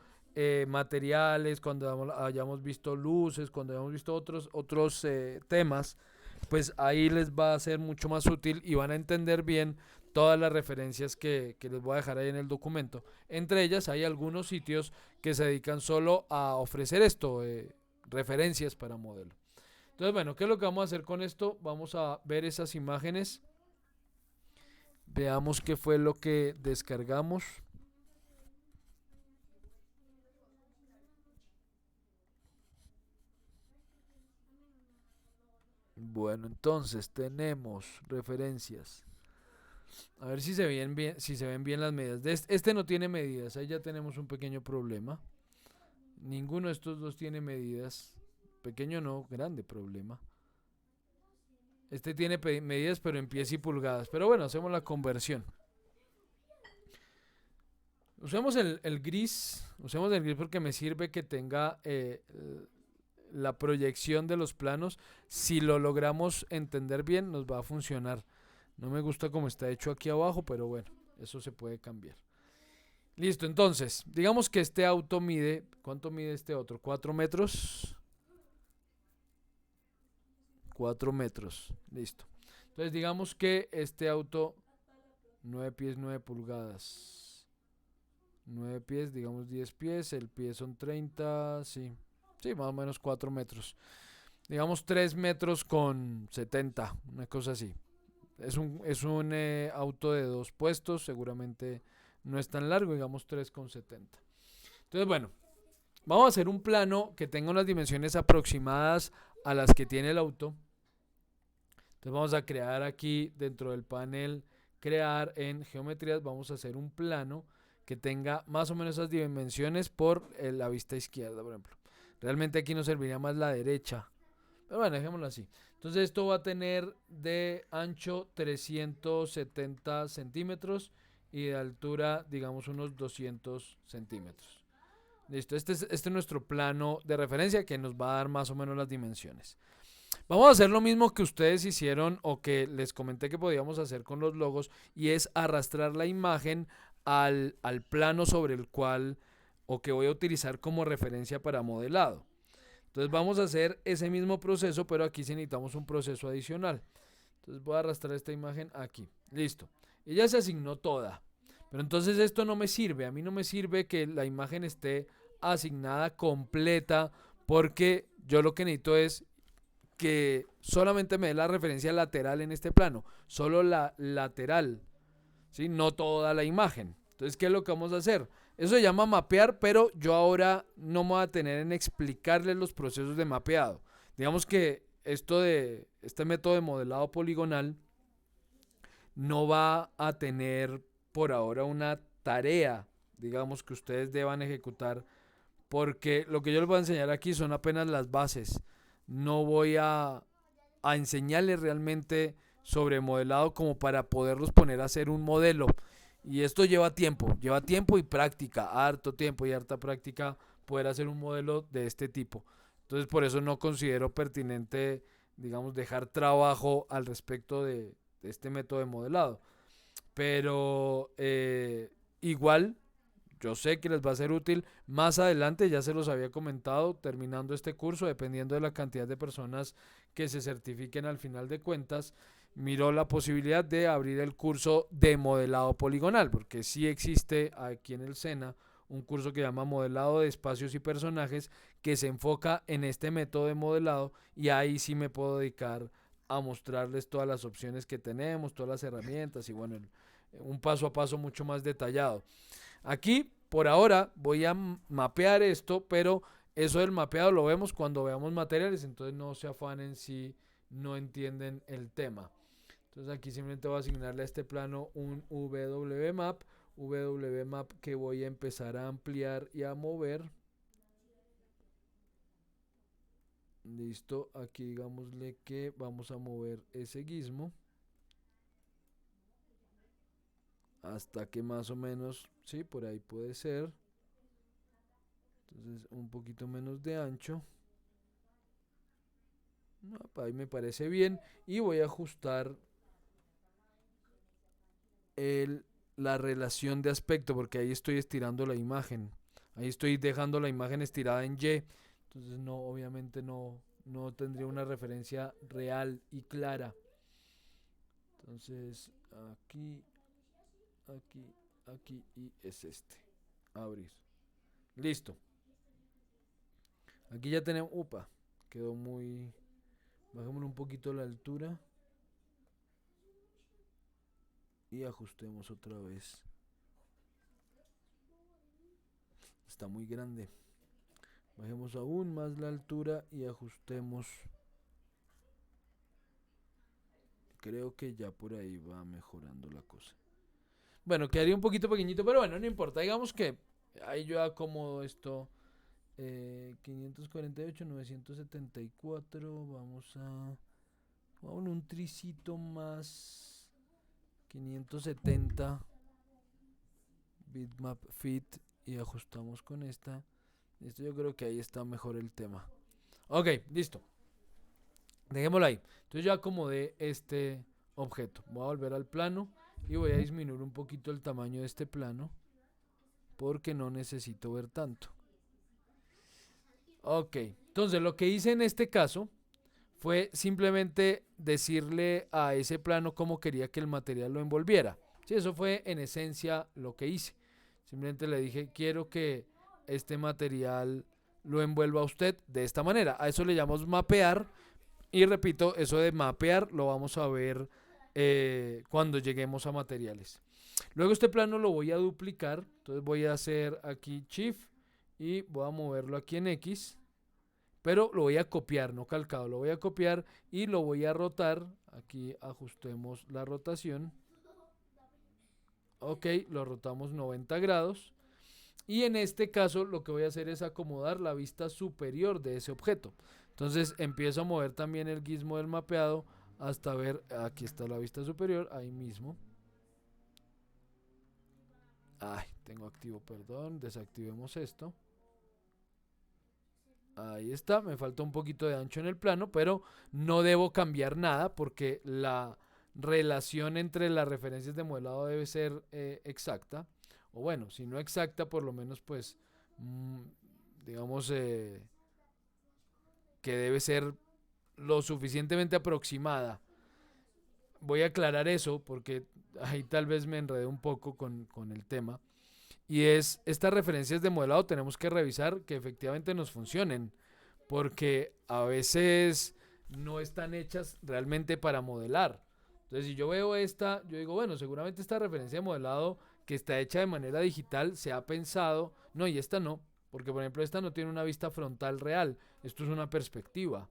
materiales, cuando hayamos visto luces, cuando hayamos visto otros temas, pues ahí les va a ser mucho más útil y van a entender bien todas las referencias que les voy a dejar ahí en el documento. Entre ellas hay algunos sitios que se dedican solo a ofrecer esto, referencias para modelo. Entonces, bueno, ¿qué es lo que vamos a hacer con esto? Vamos a ver esas imágenes. Veamos qué fue lo que descargamos. Bueno, entonces tenemos referencias. A ver si se ven bien, si se ven bien las medidas. Este no tiene medidas, ahí ya tenemos un pequeño problema. Ninguno de estos dos tiene medidas. Pequeño no, grande problema. Este tiene medidas pero en pies y pulgadas. Pero bueno, hacemos la conversión. Usemos el gris porque me sirve que tenga la proyección de los planos. Si lo logramos entender bien, nos va a funcionar. No me gusta como está hecho aquí abajo, pero bueno, eso se puede cambiar. Listo, entonces, digamos que este auto mide, ¿cuánto mide este otro? 4 metros. 4 metros, listo. Entonces, digamos que este auto, 9 pies, 9 pulgadas. 9 pies, digamos 10 pies, el pie son 30, sí. Sí, más o menos 4 metros. Digamos 3 metros con 70, una cosa así. Es un auto de dos puestos, seguramente no es tan largo, digamos 3,70. Entonces, bueno, vamos a hacer un plano que tenga unas dimensiones aproximadas a las que tiene el auto. Entonces vamos a crear aquí dentro del panel, crear en geometrías, vamos a hacer un plano que tenga más o menos esas dimensiones por la vista izquierda, por ejemplo. Realmente aquí nos serviría más la derecha. Pero bueno, dejémoslo así. Entonces esto va a tener de ancho 370 centímetros y de altura, digamos, unos 200 centímetros. Listo, este es nuestro plano de referencia que nos va a dar más o menos las dimensiones. Vamos a hacer lo mismo que ustedes hicieron o que les comenté que podíamos hacer con los logos y es arrastrar la imagen al plano sobre el cual o que voy a utilizar como referencia para modelado. Entonces vamos a hacer ese mismo proceso, pero aquí sí necesitamos un proceso adicional. Entonces voy a arrastrar esta imagen aquí. Listo. Y ya se asignó toda. Pero entonces esto no me sirve. A mí no me sirve que la imagen esté asignada completa porque yo lo que necesito es que solamente me dé la referencia lateral en este plano. Solo la lateral. ¿Sí? No toda la imagen. Entonces, ¿qué es lo que vamos a hacer? Eso se llama mapear, pero yo ahora no me voy a tener en explicarles los procesos de mapeado. Digamos que este método de modelado poligonal no va a tener por ahora una tarea, digamos, que ustedes deban ejecutar, porque lo que yo les voy a enseñar aquí son apenas las bases. No voy a enseñarles realmente sobre modelado como para poderlos poner a hacer un modelo. Y esto lleva tiempo y práctica, harto tiempo y harta práctica poder hacer un modelo de este tipo. Entonces por eso no considero pertinente, digamos, dejar trabajo al respecto de este método de modelado. Pero igual yo sé que les va a ser útil más adelante, ya se los había comentado, terminando este curso, dependiendo de la cantidad de personas que se certifiquen al final de cuentas, miró la posibilidad de abrir el curso de modelado poligonal, porque sí existe aquí en el SENA un curso que llama modelado de espacios y personajes que se enfoca en este método de modelado y ahí sí me puedo dedicar a mostrarles todas las opciones que tenemos, todas las herramientas y bueno, un paso a paso mucho más detallado. Aquí, por ahora, voy a mapear esto, pero eso del mapeado lo vemos cuando veamos materiales, entonces no se afanen si no entienden el tema. Entonces aquí simplemente voy a asignarle a este plano un WMAP que voy a empezar a ampliar y a mover. Listo, aquí digámosle que vamos a mover ese gizmo hasta que más o menos, sí, por ahí puede ser. Entonces un poquito menos de ancho. No, ahí me parece bien y voy a ajustar la relación de aspecto, porque ahí estoy estirando la imagen. Ahí estoy dejando la imagen estirada en Y. Entonces no, obviamente no tendría una referencia real y clara. Entonces aquí, aquí, aquí y es este. Abrir. Listo. Aquí ya tenemos... Upa, quedó muy... Bajémosle un poquito la altura. Y ajustemos otra vez. Está muy grande. Bajemos aún más la altura y ajustemos. Creo que ya por ahí va mejorando la cosa. Bueno, quedaría un poquito pequeñito, pero bueno, no importa. Digamos que ahí yo acomodo esto. 548, 974. Vamos a un tricito más. 570. Bitmap fit. Y ajustamos con esta. Esto yo creo que ahí está mejor el tema. Ok, listo. Dejémoslo ahí. Entonces ya acomodé este objeto. Voy a volver al plano y voy a disminuir un poquito el tamaño de este plano porque no necesito ver tanto. Ok, entonces lo que hice en este caso fue simplemente decirle a ese plano cómo quería que el material lo envolviera. Sí, eso fue en esencia lo que hice. Simplemente le dije, quiero que este material lo envuelva a usted de esta manera. A eso le llamamos mapear. Y repito, eso de mapear lo vamos a ver cuando lleguemos a materiales. Luego este plano lo voy a duplicar. Entonces voy a hacer aquí Shift y voy a moverlo aquí en X. Pero lo voy a copiar, no calcado. Lo voy a copiar y lo voy a rotar. Aquí ajustemos la rotación. Ok, lo rotamos 90 grados. Y en este caso lo que voy a hacer es acomodar la vista superior de ese objeto. Entonces empiezo a mover también el gizmo del mapeado hasta ver, aquí está la vista superior, ahí mismo. Ay, tengo activo, perdón, desactivemos esto. Ahí está, me falta un poquito de ancho en el plano, pero no debo cambiar nada porque la relación entre las referencias de modelado debe ser exacta. O bueno, si no exacta, por lo menos pues, mmm, digamos, que debe ser lo suficientemente aproximada. Voy a aclarar eso porque ahí tal vez me enredé un poco con el tema. Y es, estas referencias de modelado tenemos que revisar que efectivamente nos funcionen. Porque a veces no están hechas realmente para modelar. Entonces, si yo veo esta, yo digo, bueno, seguramente esta referencia de modelado que está hecha de manera digital se ha pensado, no, y esta no, porque por ejemplo esta no tiene una vista frontal real, esto es una perspectiva.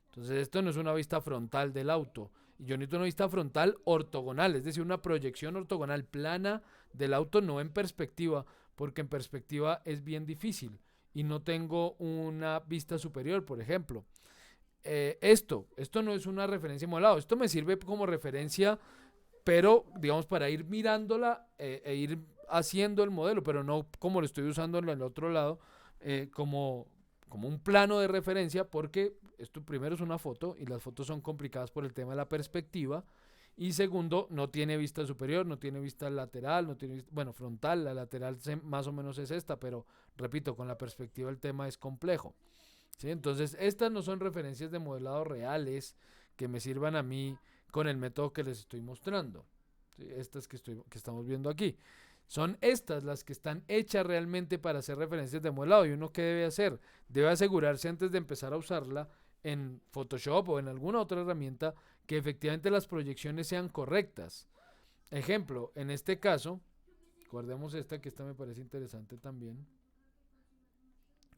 Entonces, esto no es una vista frontal del auto. Y yo necesito una vista frontal ortogonal, es decir, una proyección ortogonal plana del auto, no en perspectiva, porque en perspectiva es bien difícil. Y no tengo una vista superior, por ejemplo. Esto no es una referencia modelado. Esto me sirve como referencia, pero digamos para ir mirándola e ir haciendo el modelo, pero no como lo estoy usando en el otro lado, como un plano de referencia, porque esto primero es una foto y las fotos son complicadas por el tema de la perspectiva. Y segundo, no tiene vista superior, no tiene vista lateral, no tiene vista, bueno, frontal, la lateral más o menos es esta, pero repito, con la perspectiva el tema es complejo. ¿Sí? Entonces, estas no son referencias de modelado reales que me sirvan a mí con el método que les estoy mostrando. ¿Sí? Estas que estamos viendo aquí. Son estas las que están hechas realmente para hacer referencias de modelado. ¿Y uno qué debe hacer? Debe asegurarse antes de empezar a usarla en Photoshop o en alguna otra herramienta que efectivamente las proyecciones sean correctas. Ejemplo, en este caso, guardemos esta me parece interesante también.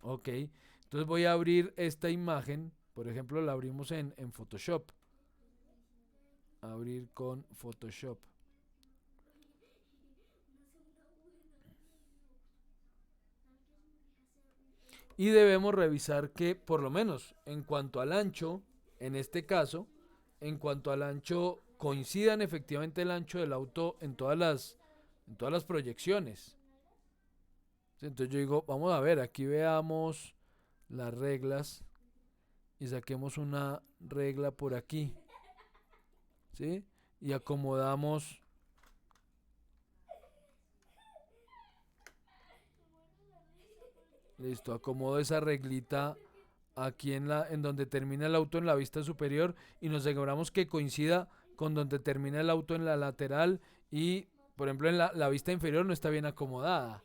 Ok, entonces voy a abrir esta imagen, por ejemplo la abrimos en Photoshop. Abrir con Photoshop. Y debemos revisar que por lo menos en cuanto al ancho, en este caso, en cuanto al ancho, coincidan efectivamente el ancho del auto en todas las proyecciones. Entonces yo digo, vamos a ver, aquí veamos las reglas y saquemos una regla por aquí, ¿sí? Y acomodamos Listo, acomodo esa reglita aquí en donde termina el auto en la vista superior y nos aseguramos que coincida con donde termina el auto en la lateral y, por ejemplo, en la vista inferior no está bien acomodada.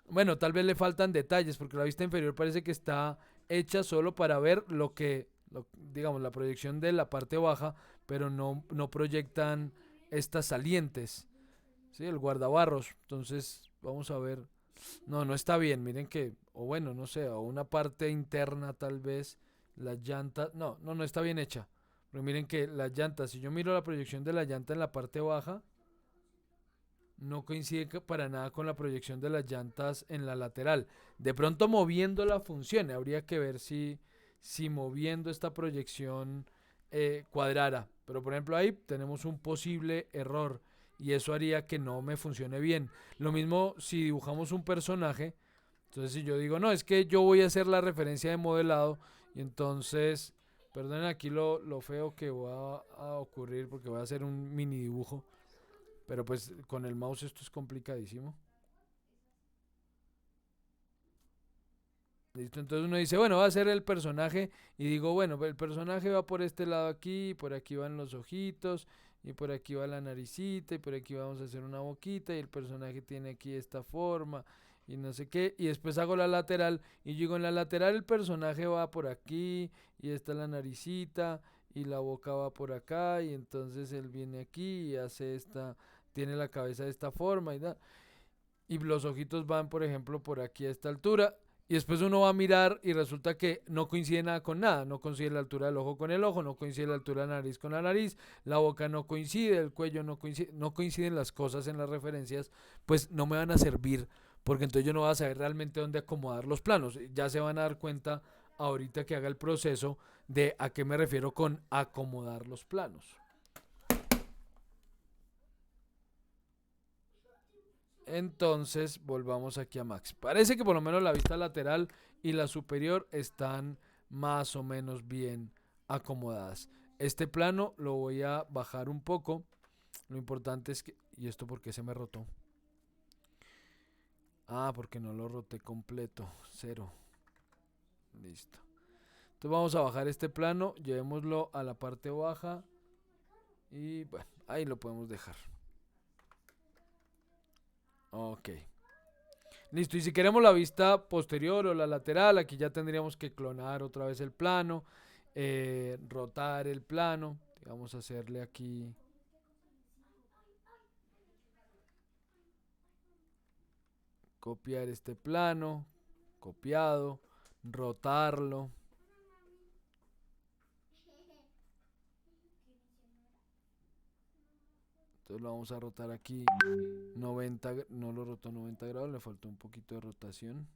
Bueno, tal vez le faltan detalles porque la vista inferior parece que está hecha solo para ver digamos, la proyección de la parte baja, pero no proyectan estas salientes, ¿sí? El guardabarros. Entonces, vamos a ver. No, no está bien. Miren que, o bueno, no sé, o una parte interna tal vez, las llantas. No está bien hecha. Pero miren que las llantas, si yo miro la proyección de la llanta en la parte baja, no coincide para nada con la proyección de las llantas en la lateral. De pronto moviéndola funcione. Habría que ver si moviendo esta proyección cuadrara. Pero por ejemplo ahí tenemos un posible error y eso haría que no me funcione bien. Lo mismo si dibujamos un personaje. Entonces si yo digo, no, es que yo voy a hacer la referencia de modelado y entonces, perdonen aquí lo feo que va a ocurrir porque voy a hacer un mini dibujo. Pero pues con el mouse esto es complicadísimo. Listo, entonces uno dice, bueno, va a ser el personaje y digo, bueno, el personaje va por este lado aquí, por aquí van los ojitos y por aquí va la naricita y por aquí vamos a hacer una boquita y el personaje tiene aquí esta forma y no sé qué y después hago la lateral y digo en la lateral el personaje va por aquí y está la naricita y la boca va por acá y entonces él viene aquí y hace tiene la cabeza de esta forma y los ojitos van por ejemplo por aquí a esta altura y después uno va a mirar y resulta que no coincide nada con nada. No coincide la altura del ojo con el ojo, no coincide la altura de la nariz con la nariz, la boca no coincide, el cuello no coinciden las cosas en las referencias, pues no me van a servir porque entonces yo no voy a saber realmente dónde acomodar los planos. Ya se van a dar cuenta ahorita que haga el proceso de a qué me refiero con acomodar los planos. Entonces volvamos aquí a Max. Parece que por lo menos la vista lateral y la superior están más o menos bien acomodadas. Este plano lo voy a bajar un poco. Lo importante es que... ¿Y esto por qué se me rotó? Ah, porque no lo roté completo. Cero. Listo. Entonces vamos a bajar este plano. Llevémoslo a la parte baja. Y bueno, ahí lo podemos dejar. Ok. Listo, y si queremos la vista posterior o la lateral, aquí ya tendríamos que clonar otra vez el plano, rotar el plano, vamos a hacerle aquí, copiar este plano, copiado, rotarlo, entonces lo vamos a rotar aquí 90, no lo rotó 90 grados, le faltó un poquito de rotación,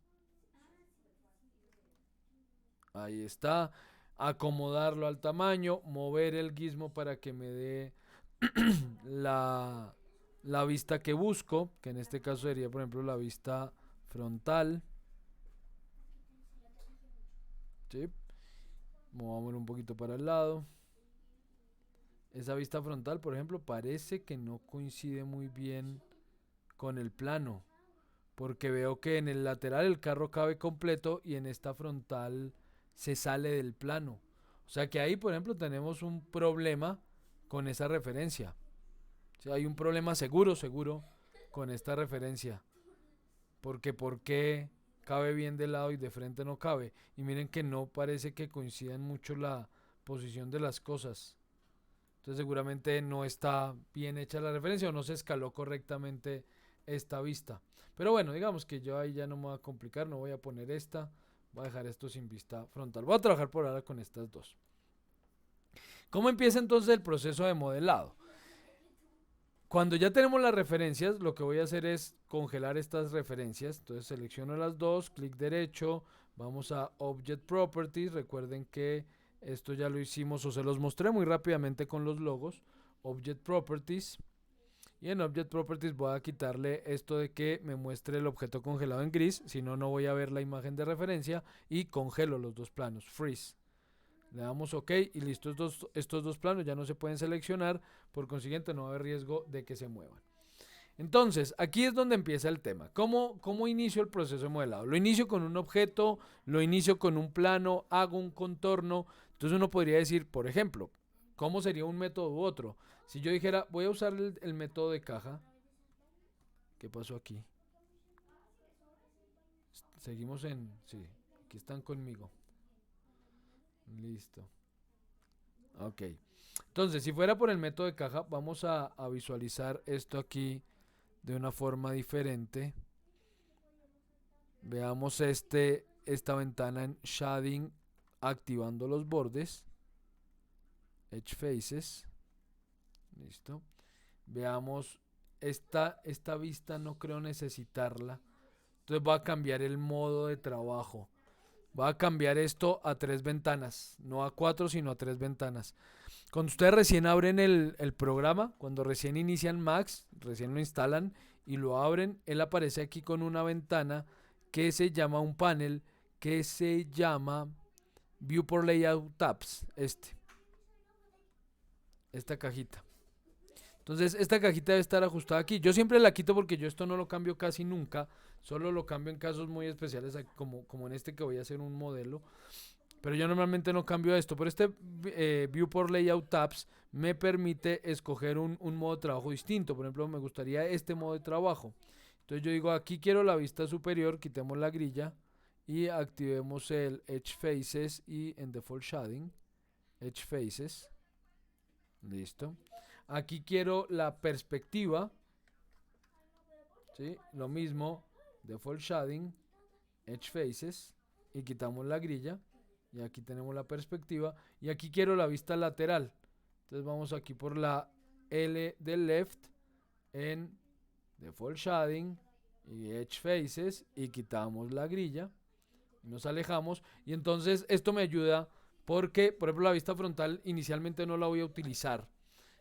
ahí está, acomodarlo al tamaño, mover el gizmo para que me dé la, la vista que busco, que en este caso sería por ejemplo la vista frontal. ¿Sí? Movámoslo un poquito para el lado. Esa vista frontal, por ejemplo, parece que no coincide muy bien con el plano, porque veo que en el lateral el carro cabe completo y en esta frontal se sale del plano. O sea que ahí, por ejemplo, tenemos un problema con esa referencia. O sea, hay un problema seguro con esta referencia. Porque ¿por qué cabe bien de lado y de frente no cabe? Y miren que no parece que coincidan mucho la posición de las cosas. Entonces seguramente no está bien hecha la referencia o no se escaló correctamente esta vista. Pero bueno, digamos que yo ahí ya no me voy a complicar, no voy a poner esta. Voy a dejar esto sin vista frontal. Voy a trabajar por ahora con estas dos. ¿Cómo empieza entonces el proceso de modelado? Cuando ya tenemos las referencias, lo que voy a hacer es congelar estas referencias. Entonces selecciono las dos, clic derecho, vamos a Object Properties. Recuerden que esto ya lo hicimos o se los mostré muy rápidamente con los logos. Object Properties. Y en Object Properties voy a quitarle esto de que me muestre el objeto congelado en gris. Si no, no voy a ver la imagen de referencia. Y congelo los dos planos. Freeze. Le damos OK y listo, estos dos planos ya no se pueden seleccionar, por consiguiente no va a haber riesgo de que se muevan. Entonces, aquí es donde empieza el tema. ¿Cómo inicio el proceso de modelado? Lo inicio con un objeto, lo inicio con un plano, hago un contorno. Entonces uno podría decir, por ejemplo, ¿cómo sería un método u otro? Si yo dijera, voy a usar el método de caja. ¿Qué pasó aquí? Seguimos en... Sí, aquí están conmigo. Listo. Ok. Entonces, si fuera por el método de caja, vamos a visualizar esto aquí de una forma diferente. Veamos esta ventana en shading activando los bordes. Edge faces. Listo. Veamos esta vista, no creo necesitarla. Entonces voy a cambiar el modo de trabajo. Voy a cambiar esto a 3 ventanas. No a 4, sino a 3 ventanas. Cuando ustedes recién abren el programa, cuando recién inician Max, recién lo instalan y lo abren, él aparece aquí con una ventana que se llama un panel que se llama Viewport Layout Tabs. Esta cajita. Entonces esta cajita debe estar ajustada aquí. Yo siempre la quito porque yo esto no lo cambio casi nunca. Solo lo cambio en casos muy especiales como en este que voy a hacer un modelo. Pero yo normalmente no cambio esto. Pero este Viewport Layout Tabs me permite escoger un modo de trabajo distinto. Por ejemplo, me gustaría este modo de trabajo. Entonces yo digo, aquí quiero la vista superior, quitemos la grilla y activemos el Edge Faces y en Default Shading, Edge Faces. Listo. Aquí quiero la perspectiva. ¿Sí? Lo mismo, Default Shading, Edge Faces y quitamos la grilla. Y aquí tenemos la perspectiva. Y aquí quiero la vista lateral. Entonces vamos aquí por la L del left en Default Shading y Edge Faces y quitamos la grilla. Y nos alejamos. Y entonces esto me ayuda porque, por ejemplo, la vista frontal inicialmente no la voy a utilizar.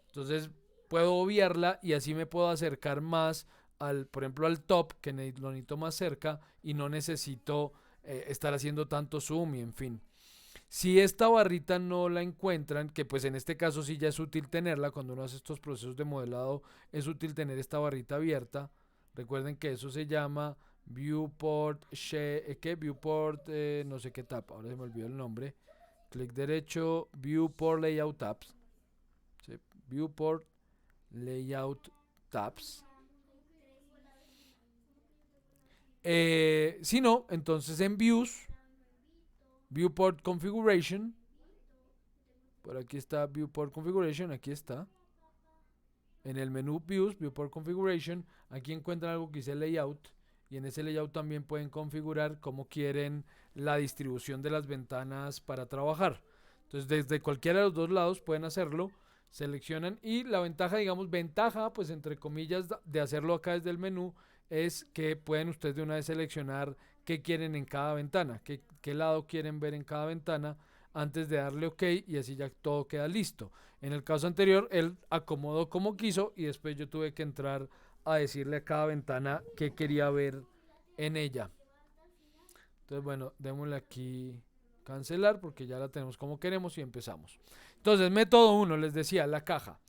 Entonces puedo obviarla y así me puedo acercar más por ejemplo, al top, que lo necesito más cerca y no necesito estar haciendo tanto zoom y en fin. Si esta barrita no la encuentran, que pues en este caso sí ya es útil tenerla, cuando uno hace estos procesos de modelado es útil tener esta barrita abierta. Recuerden que eso se llama Viewport, Viewport, no sé qué tab, ahora se me olvidó el nombre. Clic derecho, Viewport Layout Tabs. ¿Sí? Viewport Layout Tabs. Si no, entonces en Views, Viewport Configuration. Por aquí está Viewport Configuration, aquí está. En el menú Views, Viewport Configuration, aquí encuentran algo que dice Layout. Y en ese layout también pueden configurar cómo quieren la distribución de las ventanas para trabajar. Entonces desde cualquiera de los dos lados pueden hacerlo. Seleccionan y la ventaja, digamos, ventaja, pues entre comillas, de hacerlo acá desde el menú es que pueden ustedes de una vez seleccionar qué quieren en cada ventana, qué lado quieren ver en cada ventana antes de darle OK y así ya todo queda listo. En el caso anterior, él acomodó como quiso y después yo tuve que entrar a decirle a cada ventana qué quería ver en ella. Entonces, bueno, démosle aquí cancelar porque ya la tenemos como queremos y empezamos. Entonces, método 1, les decía, la caja.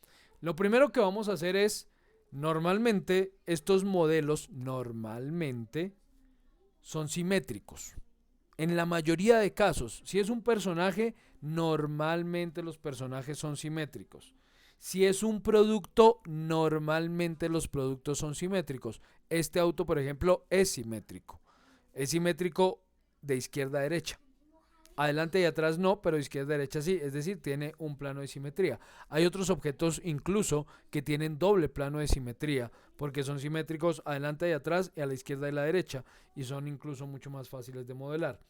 Lo primero que vamos a hacer es, normalmente, estos modelos normalmente son simétricos. En la mayoría de casos, si es un personaje, normalmente los personajes son simétricos. Si es un producto, normalmente los productos son simétricos. Este auto, por ejemplo, es simétrico. Es simétrico de izquierda a derecha. Adelante y atrás no, pero izquierda y derecha sí, es decir, tiene un plano de simetría. Hay otros objetos incluso que tienen doble plano de simetría, porque son simétricos adelante y atrás y a la izquierda y la derecha, y son incluso mucho más fáciles de modelar.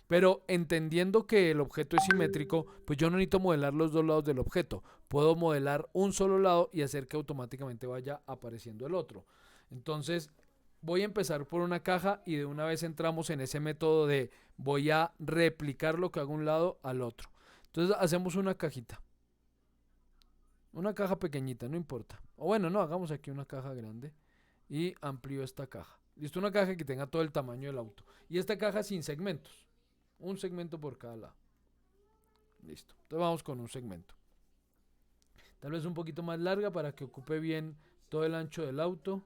Pero entendiendo que el objeto es simétrico, pues yo no necesito modelar los dos lados del objeto, puedo modelar un solo lado y hacer que automáticamente vaya apareciendo el otro. Entonces, voy a empezar por una caja y de una vez entramos en ese método de voy a replicar lo que hago un lado al otro. Entonces hacemos una cajita. Una caja pequeñita, no importa. O bueno, no, hagamos aquí una caja grande y amplío esta caja. Listo, una caja que tenga todo el tamaño del auto. Y esta caja sin segmentos. Un segmento por cada lado. Listo. Entonces vamos con un segmento. Tal vez un poquito más larga para que ocupe bien todo el ancho del auto.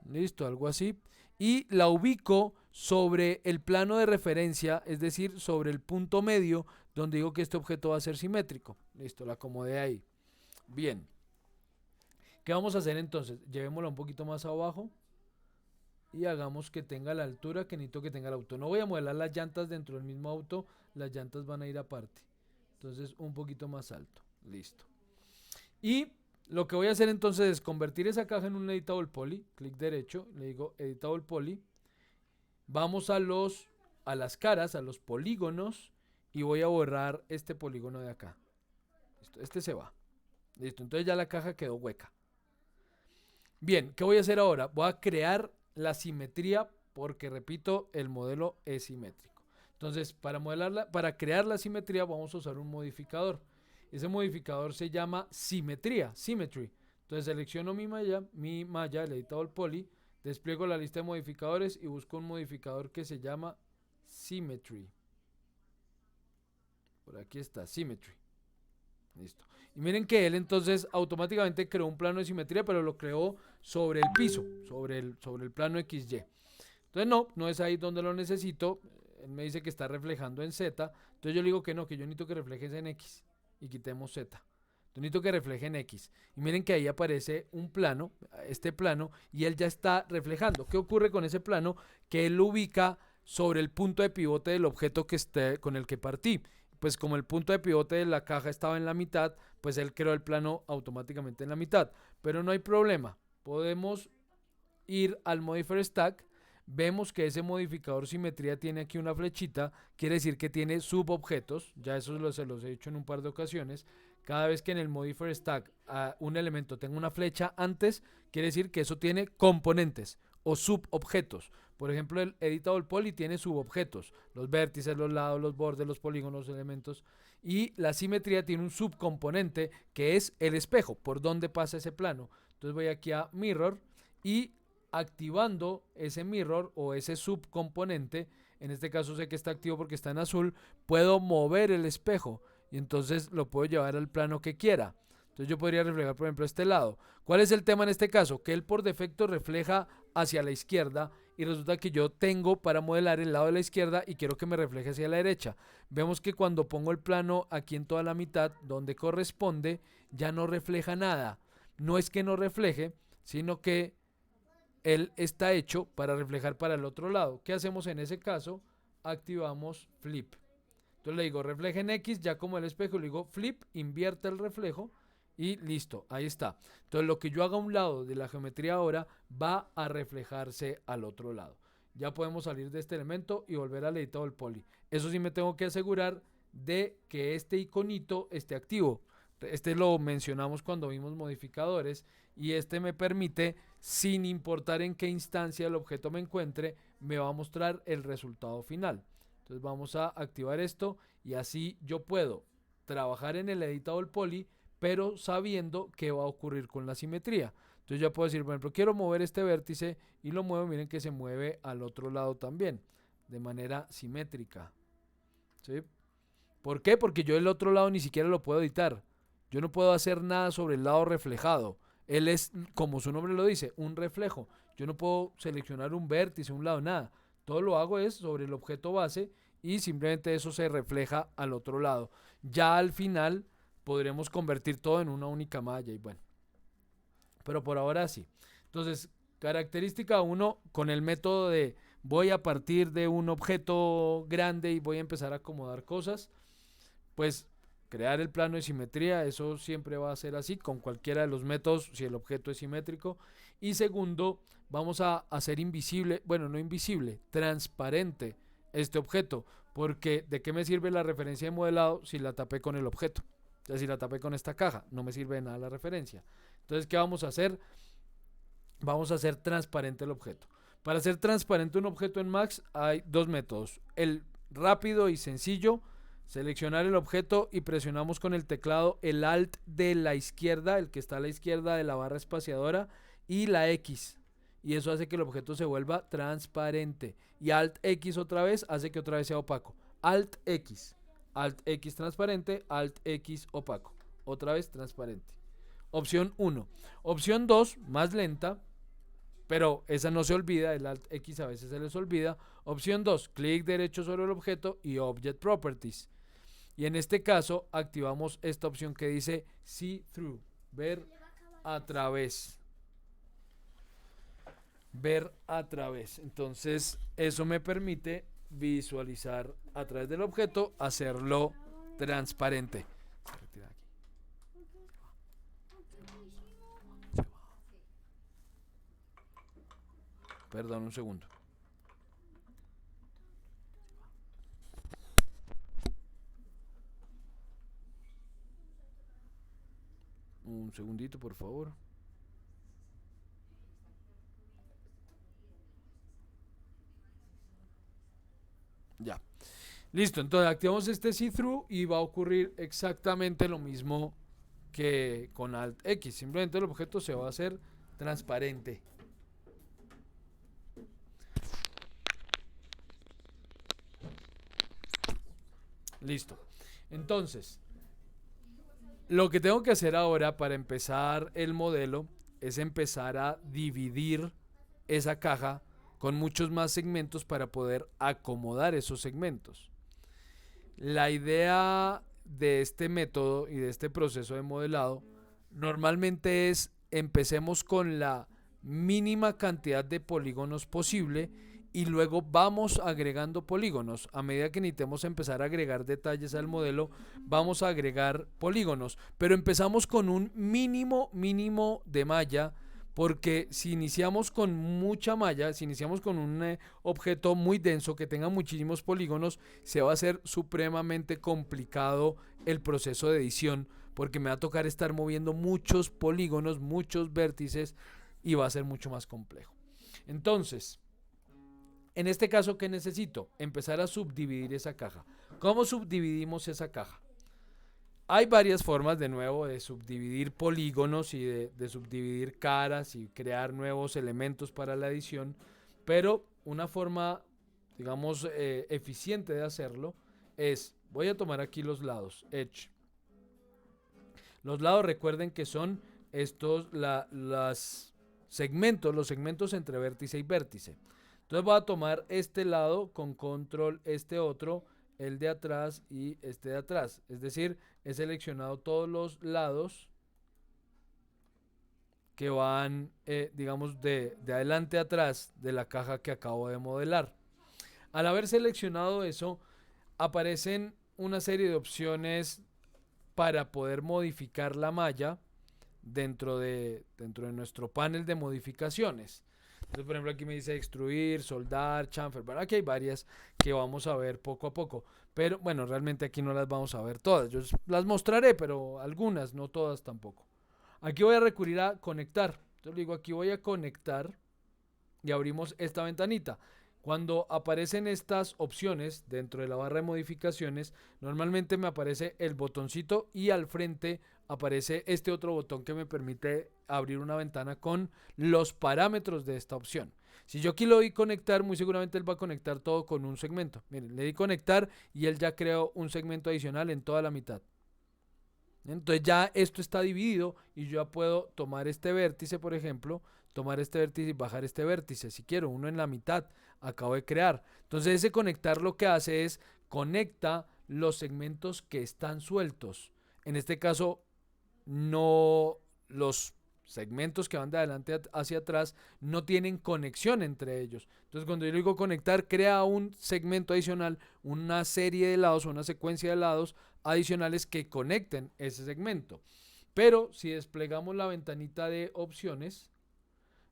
Listo, algo así. Y la ubico sobre el plano de referencia, es decir, sobre el punto medio donde digo que este objeto va a ser simétrico. Listo, la acomodé ahí. Bien. ¿Qué vamos a hacer entonces? Llevémosla un poquito más abajo y hagamos que tenga la altura que necesito que tenga el auto. No voy a modelar las llantas dentro del mismo auto, las llantas van a ir aparte. Entonces un poquito más alto. Listo. Y lo que voy a hacer entonces es convertir esa caja en un editable poly. Clic derecho, le digo editable poly. Vamos a las caras, a los polígonos y voy a borrar este polígono de acá. Listo, este se va. Listo, entonces ya la caja quedó hueca. Bien, ¿qué voy a hacer ahora? Voy a crear la simetría porque, repito, el modelo es simétrico. Entonces, para crear la simetría vamos a usar un modificador. Ese modificador se llama simetría, symmetry. Entonces selecciono mi malla, el editable poly, despliego la lista de modificadores y busco un modificador que se llama symmetry. Por aquí está, symmetry. Listo. Y miren que él entonces automáticamente creó un plano de simetría, pero lo creó sobre el piso, sobre el plano XY. Entonces no es ahí donde lo necesito. Él me dice que está reflejando en Z. Entonces yo le digo que no, que yo necesito que reflejes en X. Y quitemos Z. Entonces necesito que refleje en X. Y miren que ahí aparece un plano, este plano, y él ya está reflejando. ¿Qué ocurre con ese plano? Que él lo ubica sobre el punto de pivote del objeto que esté, con el que partí. Pues como el punto de pivote de la caja estaba en la mitad, pues él creó el plano automáticamente en la mitad. Pero no hay problema. Podemos ir al Modifier Stack. Vemos que ese modificador simetría tiene aquí una flechita, quiere decir que tiene subobjetos, ya eso se los he dicho en un par de ocasiones. Cada vez que en el Modifier Stack un elemento tenga una flecha antes, quiere decir que eso tiene componentes o subobjetos. Por ejemplo, el editable poly tiene subobjetos, los vértices, los lados, los bordes, los polígonos, los elementos. Y la simetría tiene un subcomponente que es el espejo, por donde pasa ese plano. Entonces voy aquí a Mirror y activando ese mirror o ese subcomponente, en este caso sé que está activo porque está en azul, puedo mover el espejo y entonces lo puedo llevar al plano que quiera. Entonces yo podría reflejar, por ejemplo, este lado. ¿Cuál es el tema en este caso? Que él por defecto refleja hacia la izquierda y resulta que yo tengo para modelar el lado de la izquierda y quiero que me refleje hacia la derecha. Vemos que cuando pongo el plano aquí en toda la mitad, donde corresponde, ya no refleja nada. No es que no refleje, sino que él está hecho para reflejar para el otro lado. ¿Qué hacemos en ese caso? Activamos flip. Entonces le digo refleje en X, ya como el espejo, le digo flip, invierte el reflejo y listo, ahí está. Entonces lo que yo haga a un lado de la geometría ahora va a reflejarse al otro lado. Ya podemos salir de este elemento y volver al editable poly. Eso sí me tengo que asegurar de que este iconito esté activo. Este lo mencionamos cuando vimos modificadores y este me permite, sin importar en qué instancia el objeto me encuentre, me va a mostrar el resultado final. Entonces vamos a activar esto y así yo puedo trabajar en el editable poly, pero sabiendo qué va a ocurrir con la simetría. Entonces ya puedo decir, por ejemplo, quiero mover este vértice y lo muevo, miren que se mueve al otro lado también, de manera simétrica. ¿Sí? ¿Por qué? Porque yo el otro lado ni siquiera lo puedo editar. Yo no puedo hacer nada sobre el lado reflejado. Él es, como su nombre lo dice, un reflejo. Yo no puedo seleccionar un vértice, un lado, nada. Todo lo hago es sobre el objeto base y simplemente eso se refleja al otro lado. Ya al final podremos convertir todo en una única malla y bueno. Pero por ahora sí. Entonces, característica 1, con el método de voy a partir de un objeto grande y voy a empezar a acomodar cosas, pues crear el plano de simetría, eso siempre va a ser así con cualquiera de los métodos si el objeto es simétrico. Y segundo, vamos a hacer invisible, bueno, no invisible, transparente este objeto, porque ¿de qué me sirve la referencia de modelado si la tapé con el objeto? O sea, si la tapé con esta caja, no me sirve de nada la referencia. Entonces, ¿qué vamos a hacer? Vamos a hacer transparente el objeto. Para hacer transparente un objeto en Max hay dos métodos. El rápido y sencillo, seleccionar el objeto y presionamos con el teclado el Alt de la izquierda, el que está a la izquierda de la barra espaciadora, y la X. Y eso hace que el objeto se vuelva transparente. Y Alt X otra vez hace que otra vez sea opaco. Alt X. Alt X transparente, Alt X opaco. Otra vez transparente. Opción 1. Opción 2, más lenta. pero esa no se olvida, el Alt X a veces se les olvida. Opción 2, clic derecho sobre el objeto y Object Properties. Y en este caso activamos esta opción que dice See Through, ver a través. Ver a través. Entonces eso me permite visualizar a través del objeto, hacerlo transparente. Se retira aquí. Perdón, un segundo. Un segundito, por favor. Ya. Listo, entonces activamos este see-through y va a ocurrir exactamente lo mismo que con Alt X. Simplemente el objeto se va a hacer transparente. Listo. Entonces, lo que tengo que hacer ahora para empezar el modelo es empezar a dividir esa caja con muchos más segmentos para poder acomodar esos segmentos. La idea de este método y de este proceso de modelado normalmente es empecemos con la mínima cantidad de polígonos posible y luego vamos agregando polígonos. A medida que necesitemos empezar a agregar detalles al modelo, vamos a agregar polígonos, pero empezamos con un mínimo de malla, porque si iniciamos con mucha malla, si iniciamos con un objeto muy denso que tenga muchísimos polígonos, se va a hacer supremamente complicado el proceso de edición, porque me va a tocar estar moviendo muchos polígonos, muchos vértices, y va a ser mucho más complejo. Entonces, en este caso, ¿qué necesito? Empezar a subdividir esa caja. ¿Cómo subdividimos esa caja? Hay varias formas, de nuevo, de subdividir polígonos y de subdividir caras y crear nuevos elementos para la edición, pero una forma, digamos, eficiente de hacerlo es, voy a tomar aquí los lados, Edge. Los lados, recuerden que son estos, los segmentos entre vértice y vértice. Entonces voy a tomar este lado con control, este otro, el de atrás y este de atrás. Es decir, he seleccionado todos los lados que van, digamos, de adelante a atrás de la caja que acabo de modelar. Al haber seleccionado eso, aparecen una serie de opciones para poder modificar la malla dentro de nuestro panel de modificaciones. Entonces, por ejemplo, aquí me dice extruir, soldar, chamfer. Bueno, aquí hay varias que vamos a ver poco a poco. Pero bueno, realmente aquí no las vamos a ver todas. Yo las mostraré, pero algunas, no todas tampoco. Aquí voy a recurrir a conectar. Entonces digo, aquí voy a conectar y abrimos esta ventanita. Cuando aparecen estas opciones dentro de la barra de modificaciones, normalmente me aparece el botoncito y al frente aparece este otro botón que me permite abrir una ventana con los parámetros de esta opción. Si yo aquí le doy conectar, muy seguramente él va a conectar todo con un segmento. Miren, le di conectar y él ya creó un segmento adicional en toda la mitad. Entonces ya esto está dividido y yo ya puedo tomar este vértice, por ejemplo, tomar este vértice y bajar este vértice, si quiero, uno en la mitad, acabo de crear. Entonces ese conectar lo que hace es conecta los segmentos que están sueltos. En este caso, no los segmentos que van de adelante hacia atrás no tienen conexión entre ellos. Entonces cuando yo digo conectar, crea un segmento adicional, una serie de lados o una secuencia de lados adicionales que conecten ese segmento. Pero si desplegamos la ventanita de opciones,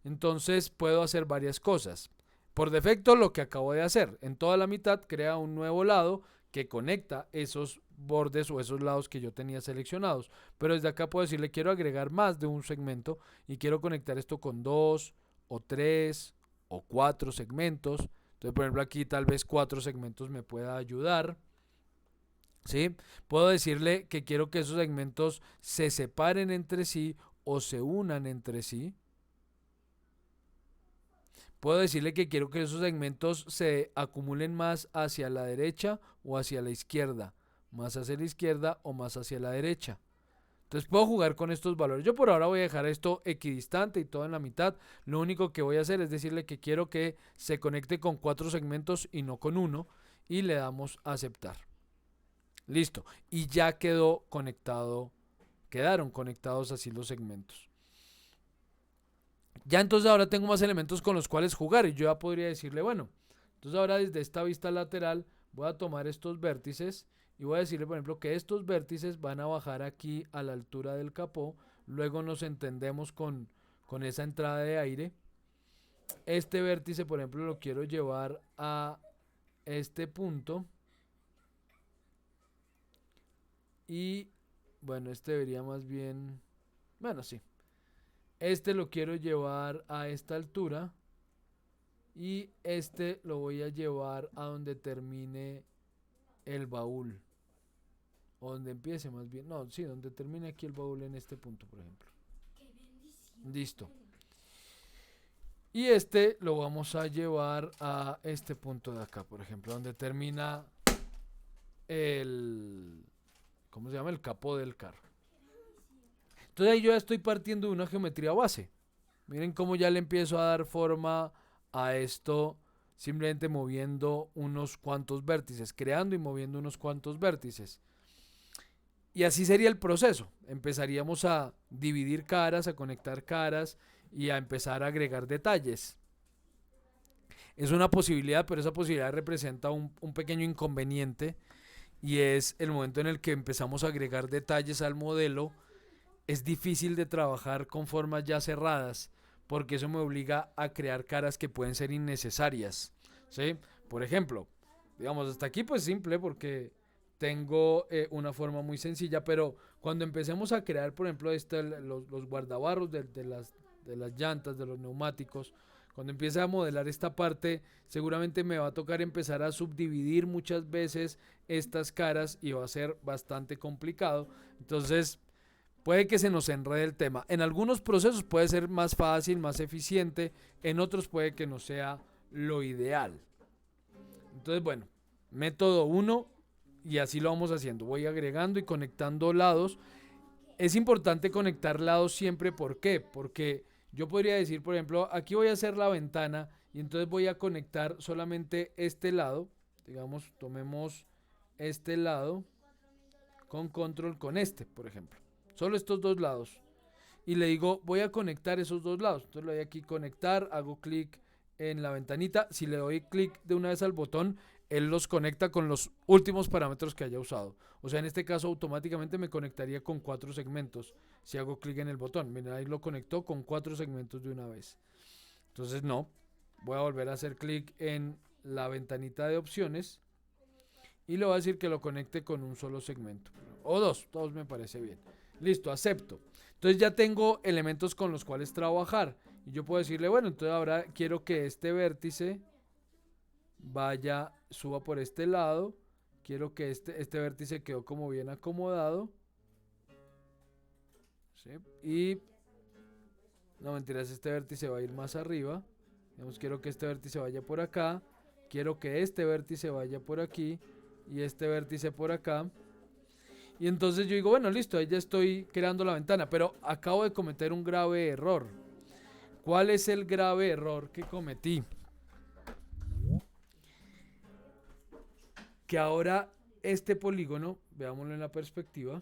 entonces puedo hacer varias cosas. Por defecto, lo que acabo de hacer, en toda la mitad crea un nuevo lado que conecta esos bordes o esos lados que yo tenía seleccionados. Pero desde acá puedo decirle quiero agregar más de un segmento y quiero conectar esto con 2 o 3 o 4 segmentos. Entonces, por ejemplo, aquí tal vez 4 segmentos me pueda ayudar. ¿Sí? Puedo decirle que quiero que esos segmentos se separen entre sí o se unan entre sí. Puedo decirle que quiero que esos segmentos se acumulen más hacia la derecha o hacia la izquierda, más hacia la izquierda o más hacia la derecha. Entonces puedo jugar con estos valores. Yo por ahora voy a dejar esto equidistante y todo en la mitad. Lo único que voy a hacer es decirle que quiero que se conecte con 4 segmentos y no con uno. Y le damos a aceptar. Listo. Y ya quedó conectado. Quedaron conectados así los segmentos. Ya entonces ahora tengo más elementos con los cuales jugar. Y yo ya podría decirle, bueno, entonces ahora desde esta vista lateral voy a tomar estos vértices y voy a decirle, por ejemplo, que estos vértices van a bajar aquí a la altura del capó. Luego nos entendemos con esa entrada de aire. Este vértice, por ejemplo, lo quiero llevar a este punto. Y bueno, este debería más bien... Bueno, sí. Este lo quiero llevar a esta altura. Y este lo voy a llevar a donde termine el baúl. O donde empiece más bien. No, sí, donde termine aquí el baúl en este punto, por ejemplo. Listo. Y este lo vamos a llevar a este punto de acá, por ejemplo, donde termina el... ¿Cómo se llama? El capó del carro. Entonces ahí yo ya estoy partiendo de una geometría base. Miren cómo ya le empiezo a dar forma a esto simplemente moviendo unos cuantos vértices, creando y moviendo unos cuantos vértices. Y así sería el proceso. Empezaríamos a dividir caras, a conectar caras y a empezar a agregar detalles. Es una posibilidad, pero esa posibilidad representa un pequeño inconveniente y es el momento en el que empezamos a agregar detalles al modelo. Es difícil de trabajar con formas ya cerradas porque eso me obliga a crear caras que pueden ser innecesarias, ¿sí? Por ejemplo, digamos, hasta aquí pues simple porque tengo una forma muy sencilla, pero cuando empecemos a crear, por ejemplo, los guardabarros de las llantas, de los neumáticos, cuando empiece a modelar esta parte, seguramente me va a tocar empezar a subdividir muchas veces estas caras y va a ser bastante complicado. Entonces, puede que se nos enrede el tema. En algunos procesos puede ser más fácil, más eficiente, en otros puede que no sea lo ideal. Entonces, bueno, método 1 y así lo vamos haciendo. Voy agregando y conectando lados. Es importante conectar lados siempre, ¿por qué? Porque yo podría decir, por ejemplo, aquí voy a hacer la ventana y entonces voy a conectar solamente este lado. Digamos, tomemos este lado con control con este, por ejemplo. Solo estos dos lados. Y le digo, voy a conectar esos dos lados. Entonces le doy aquí conectar, hago clic en la ventanita. Si le doy clic de una vez al botón, él los conecta con los últimos parámetros que haya usado. O sea, en este caso automáticamente me conectaría con 4 segmentos si hago clic en el botón. Miren, ahí lo conectó con 4 segmentos de una vez. Entonces no, voy a volver a hacer clic en la ventanita de opciones y le voy a decir que lo conecte con un solo segmento. O dos me parece bien. Listo, acepto. Entonces ya tengo elementos con los cuales trabajar. Y yo puedo decirle, bueno, entonces ahora quiero que este vértice vaya, suba por este lado. Quiero que este vértice quedó como bien acomodado. ¿Sí? Y, no mentiras, este vértice va a ir más arriba. Digamos, quiero que este vértice vaya por acá. Quiero que este vértice vaya por aquí. Y este vértice por acá. Y entonces yo digo, bueno, listo, ahí ya estoy creando la ventana, pero acabo de cometer un grave error. ¿Cuál es el grave error que cometí? Que ahora este polígono, veámoslo en la perspectiva,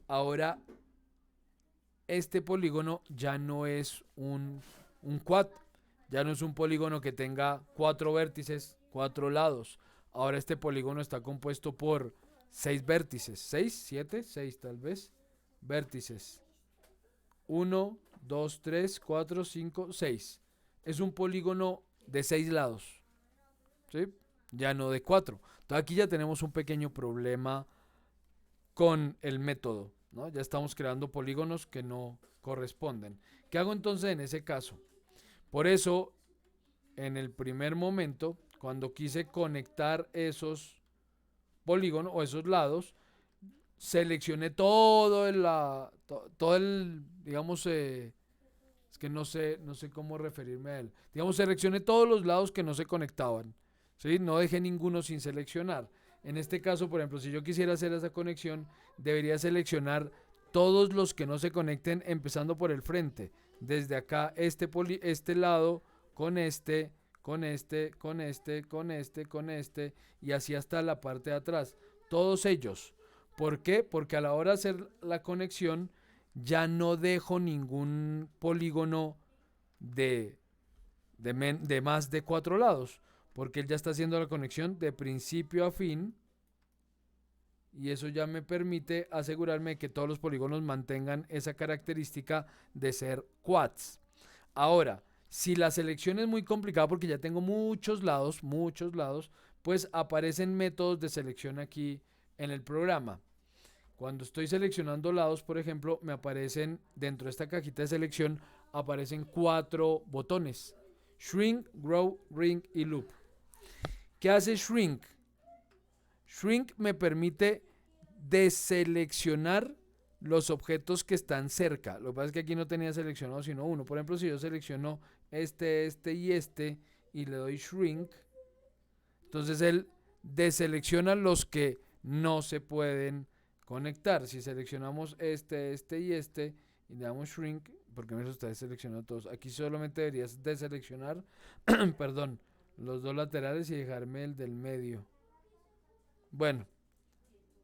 ahora este polígono ya no es un quad, ya no es un polígono que tenga 4 vértices, 4 lados. Ahora este polígono está compuesto por 6 vértices, 6, 7, 6 tal vez, vértices. 1, 2, 3, 4, 5, 6. Es un polígono de 6 lados, ¿sí? Ya no de 4. Entonces aquí ya tenemos un pequeño problema con el método, ¿no? Ya estamos creando polígonos que no corresponden. ¿Qué hago entonces en ese caso? Por eso, en el primer momento, cuando quise conectar esos polígonos o esos lados, seleccioné todo el, digamos, es que no sé cómo referirme a él. Digamos, seleccioné todos los lados que no se conectaban, ¿sí? No dejé ninguno sin seleccionar. En este caso, por ejemplo, si yo quisiera hacer esa conexión, debería seleccionar todos los que no se conecten empezando por el frente. Desde acá, este lado con este, con este, con este, con este, con este y así hasta la parte de atrás. Todos ellos. ¿Por qué? Porque a la hora de hacer la conexión ya no dejo ningún polígono de, de más de 4 lados. Porque él ya está haciendo la conexión de principio a fin. Y eso ya me permite asegurarme que todos los polígonos mantengan esa característica de ser quads. Ahora, si la selección es muy complicada porque ya tengo muchos lados, pues aparecen métodos de selección aquí en el programa. Cuando estoy seleccionando lados, por ejemplo, me aparecen dentro de esta cajita de selección, aparecen 4 botones. Shrink, Grow, Ring y Loop. ¿Qué hace Shrink? Shrink me permite deseleccionar los objetos que están cerca. Lo que pasa es que aquí no tenía seleccionado sino uno. Por ejemplo, si yo selecciono este y le doy Shrink, entonces él deselecciona los que no se pueden conectar. Si seleccionamos este y le damos Shrink, porque me está seleccionando todos. Aquí solamente deberías deseleccionar, perdón, los dos laterales y dejarme el del medio. Bueno,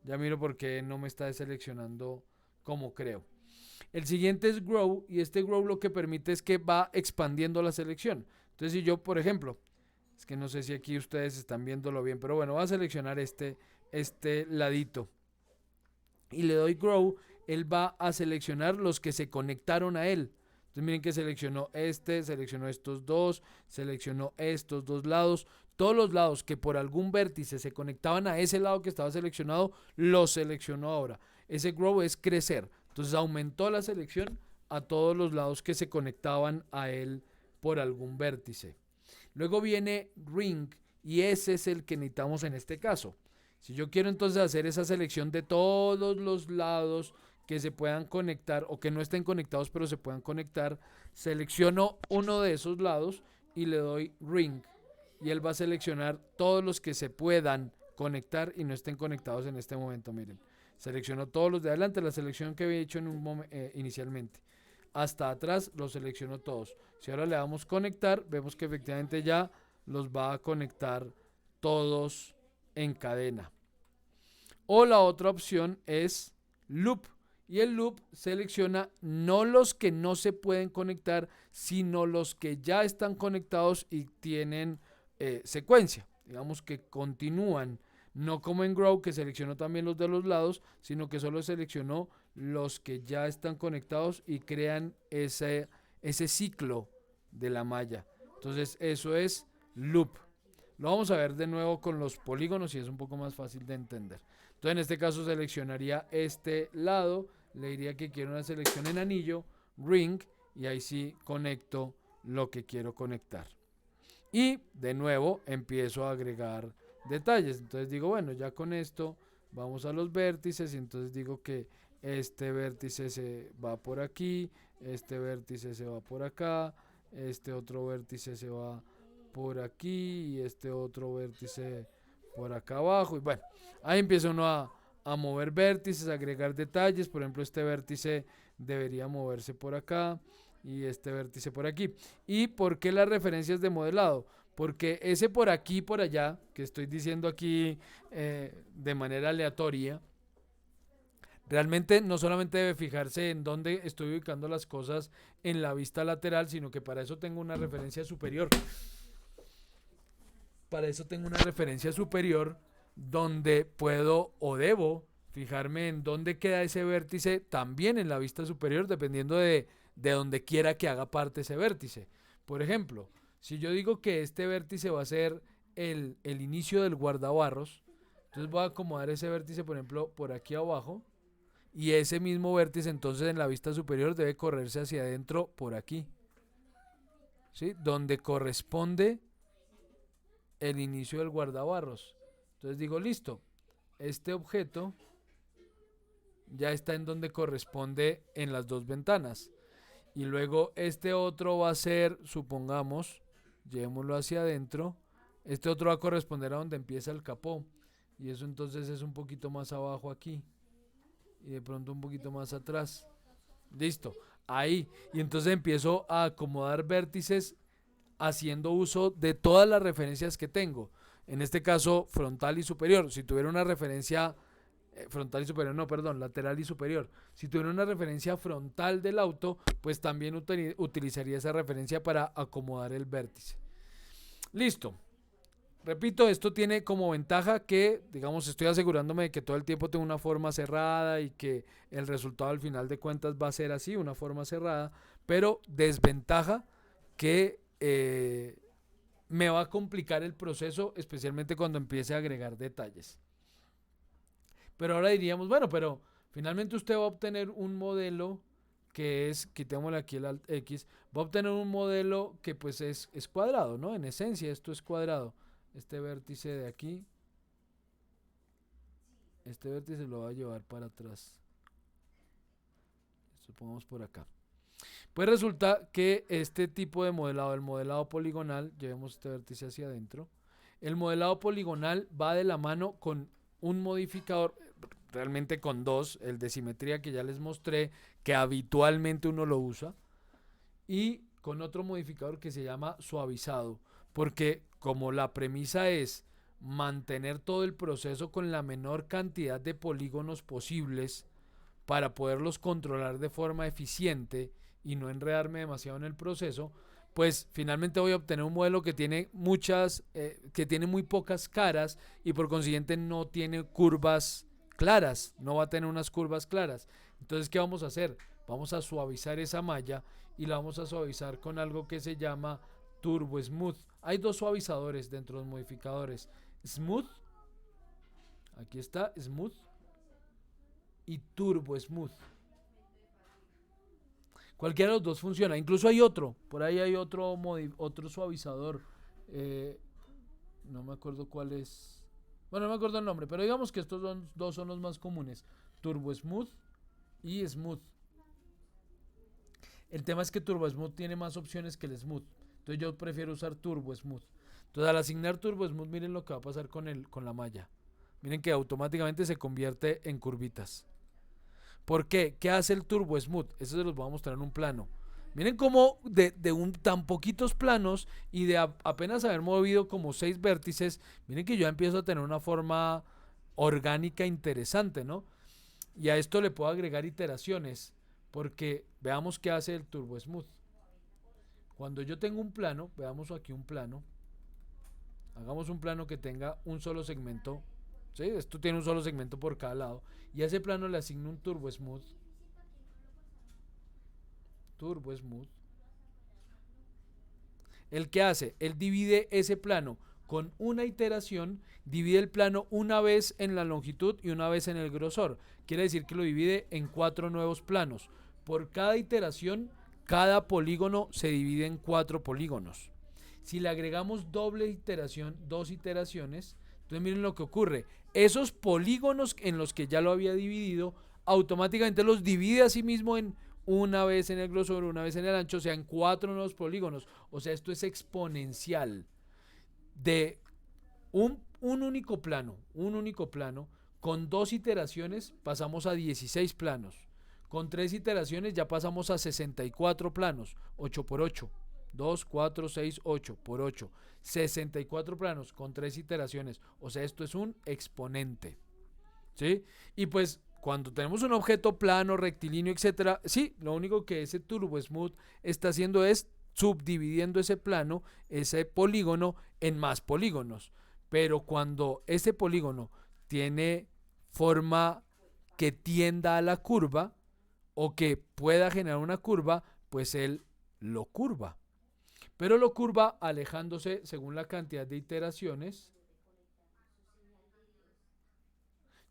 ya miro por qué no me está deseleccionando como creo. El siguiente es Grow y este Grow lo que permite es que va expandiendo la selección. Entonces si yo, por ejemplo, es que no sé si aquí ustedes están viéndolo bien, pero bueno, voy a seleccionar este ladito y le doy Grow, él va a seleccionar los que se conectaron a él. Entonces miren que seleccionó seleccionó estos dos, seleccionó estos dos lados. Todos los lados que por algún vértice se conectaban a ese lado que estaba seleccionado, los seleccionó ahora. Ese Grow es crecer. Entonces aumentó la selección a todos los lados que se conectaban a él por algún vértice. Luego viene Ring y ese es el que necesitamos en este caso. Si yo quiero entonces hacer esa selección de todos los lados que se puedan conectar o que no estén conectados pero se puedan conectar, selecciono uno de esos lados y le doy Ring y él va a seleccionar todos los que se puedan conectar y no estén conectados en este momento. Miren, selecciono todos los de adelante, la selección que había hecho inicialmente. Hasta atrás los selecciono todos. Si ahora le damos conectar, vemos que efectivamente ya los va a conectar todos en cadena. O la otra opción es Loop. Y el loop selecciona no los que no se pueden conectar, sino los que ya están conectados y tienen secuencia. Digamos que continúan. No como en Grow, que seleccionó también los de los lados, sino que solo seleccionó los que ya están conectados y crean ese ciclo de la malla. Entonces eso es loop. Lo vamos a ver de nuevo con los polígonos y es un poco más fácil de entender. Entonces en este caso seleccionaría este lado, le diría que quiero una selección en anillo, ring, y ahí sí conecto lo que quiero conectar. Y de nuevo empiezo a agregar detalles. Entonces digo, bueno, ya con esto vamos a los vértices y entonces digo que este vértice se va por aquí, este vértice se va por acá, este otro vértice se va por aquí y este otro vértice por acá abajo. Y bueno, ahí empieza uno a mover vértices, a agregar detalles. Por ejemplo, este vértice debería moverse por acá y este vértice por aquí. ¿Y por qué las referencias de modelado? Porque ese por aquí y por allá, que estoy diciendo aquí de manera aleatoria, realmente no solamente debe fijarse en dónde estoy ubicando las cosas en la vista lateral, sino que para eso tengo una referencia superior. Para eso tengo una referencia superior donde puedo o debo fijarme en dónde queda ese vértice también en la vista superior, dependiendo de donde quiera que haga parte ese vértice. Por ejemplo, si yo digo que este vértice va a ser el inicio del guardabarros, entonces voy a acomodar ese vértice, por ejemplo, por aquí abajo, y ese mismo vértice entonces en la vista superior debe correrse hacia adentro por aquí, ¿sí? Donde corresponde el inicio del guardabarros. Entonces digo, listo, este objeto ya está en donde corresponde en las dos ventanas. Y luego este otro va a ser, supongamos, llevémoslo hacia adentro, este otro va a corresponder a donde empieza el capó. y eso entonces es un poquito más abajo aquí y de pronto un poquito más atrás. Listo, ahí. Y entonces empiezo a acomodar vértices haciendo uso de todas las referencias que tengo. En este caso, frontal y superior. Si tuviera una referencia frontal y superior, no, perdón, lateral y superior. Si tuviera una referencia frontal del auto, pues también utilizaría esa referencia para acomodar el vértice. Listo. Repito, esto tiene como ventaja que, digamos, estoy asegurándome de que todo el tiempo tengo una forma cerrada y que el resultado al final de cuentas va a ser así, una forma cerrada, pero desventaja que me va a complicar el proceso, especialmente cuando empiece a agregar detalles. Pero ahora diríamos, bueno, pero finalmente usted va a obtener un modelo que es, quitémosle aquí el Alt X, va a obtener un modelo que pues es cuadrado, ¿no? En esencia esto es cuadrado. Este vértice de aquí, este vértice lo va a llevar para atrás. Esto pongamos por acá. Pues resulta que este tipo de modelado, el modelado poligonal, llevemos este vértice hacia adentro, el modelado poligonal va de la mano con un modificador, realmente con dos, el de simetría que ya les mostré, que habitualmente uno lo usa, y con otro modificador que se llama suavizado, porque como la premisa es mantener todo el proceso con la menor cantidad de polígonos posibles para poderlos controlar de forma eficiente y no enredarme demasiado en el proceso, pues finalmente voy a obtener un modelo que tiene que tiene muy pocas caras y por consiguiente no tiene curvas claras, no va a tener unas curvas claras. Entonces, ¿qué vamos a hacer? Vamos a suavizar esa malla y la vamos a suavizar con algo que se llama Turbo Smooth. Hay dos suavizadores dentro de los modificadores. Smooth, aquí está, Smooth y Turbo Smooth. Cualquiera de los dos funciona. Incluso hay otro. Por ahí hay otro suavizador. Eh, no me acuerdo cuál es. Bueno, no me acuerdo el nombre. Pero digamos que estos dos son los más comunes. Turbo Smooth y Smooth. El tema es que Turbo Smooth tiene más opciones que el Smooth. Entonces yo prefiero usar Turbo Smooth. Entonces al asignar Turbo Smooth, miren lo que va a pasar con la malla. Miren que automáticamente se convierte en curvitas. ¿Por qué? ¿Qué hace el Turbo Smooth? Eso se los voy a mostrar en un plano. Miren cómo de tan poquitos planos y de apenas haber movido como 6 vértices, miren que yo empiezo a tener una forma orgánica interesante, ¿no? Y a esto le puedo agregar iteraciones, porque veamos qué hace el Turbo Smooth. Cuando yo tengo un plano, veamos aquí un plano, hagamos un plano que tenga un solo segmento. ¿Sí? Esto tiene un solo segmento por cada lado. Y a ese plano le asigno un Turbo Smooth. Turbo Smooth. ¿El que hace? Él divide ese plano con una iteración, divide el plano una vez en la longitud y una vez en el grosor. Quiere decir que lo divide en 4 nuevos planos. Por cada iteración, cada polígono se divide en 4 polígonos. Si le agregamos doble iteración, 2 iteraciones, entonces miren lo que ocurre. Esos polígonos en los que ya lo había dividido, automáticamente los divide a sí mismo en una vez en el grosor, una vez en el ancho, o sea, en 4 nuevos polígonos. O sea, esto es exponencial. De un único plano, con 2 iteraciones pasamos a 16 planos. Con 3 iteraciones ya pasamos a 64 planos, 8 por 8. 2, 4, 6, 8 por 8. 64 planos con 3 iteraciones. O sea, esto es un exponente. ¿Sí? Y pues cuando tenemos un objeto plano, rectilíneo, etcétera, sí, lo único que ese Turbo Smooth está haciendo es subdividiendo ese plano, ese polígono, en más polígonos. Pero cuando ese polígono tiene forma que tienda a la curva o que pueda generar una curva, pues él lo curva. Pero lo curva alejándose según la cantidad de iteraciones.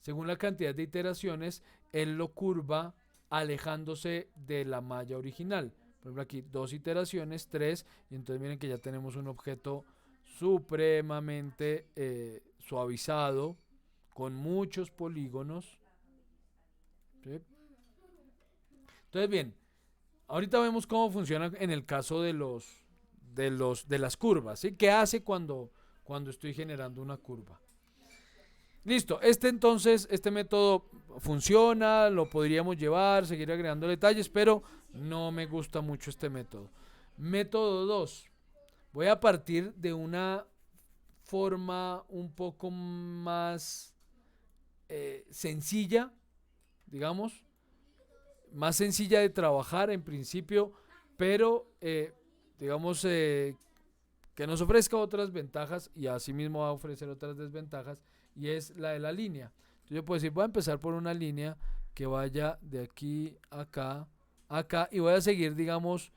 Según la cantidad de iteraciones, él lo curva alejándose de la malla original. Por ejemplo, aquí 2 iteraciones, 3, y entonces miren que ya tenemos un objeto supremamente suavizado, con muchos polígonos. ¿Sí? Entonces, bien, ahorita vemos cómo funciona en el caso de las curvas, ¿sí? ¿Qué hace cuando estoy generando una curva? Listo, entonces, este método funciona, lo podríamos llevar, seguir agregando detalles, pero no me gusta mucho este método. Método 2. Voy a partir de una forma un poco más sencilla, digamos, más sencilla de trabajar en principio, pero digamos que nos ofrezca otras ventajas y asimismo va a ofrecer otras desventajas, y es la de la línea. Entonces yo puedo decir, voy a empezar por una línea que vaya de aquí a acá, acá, y voy a seguir, digamos,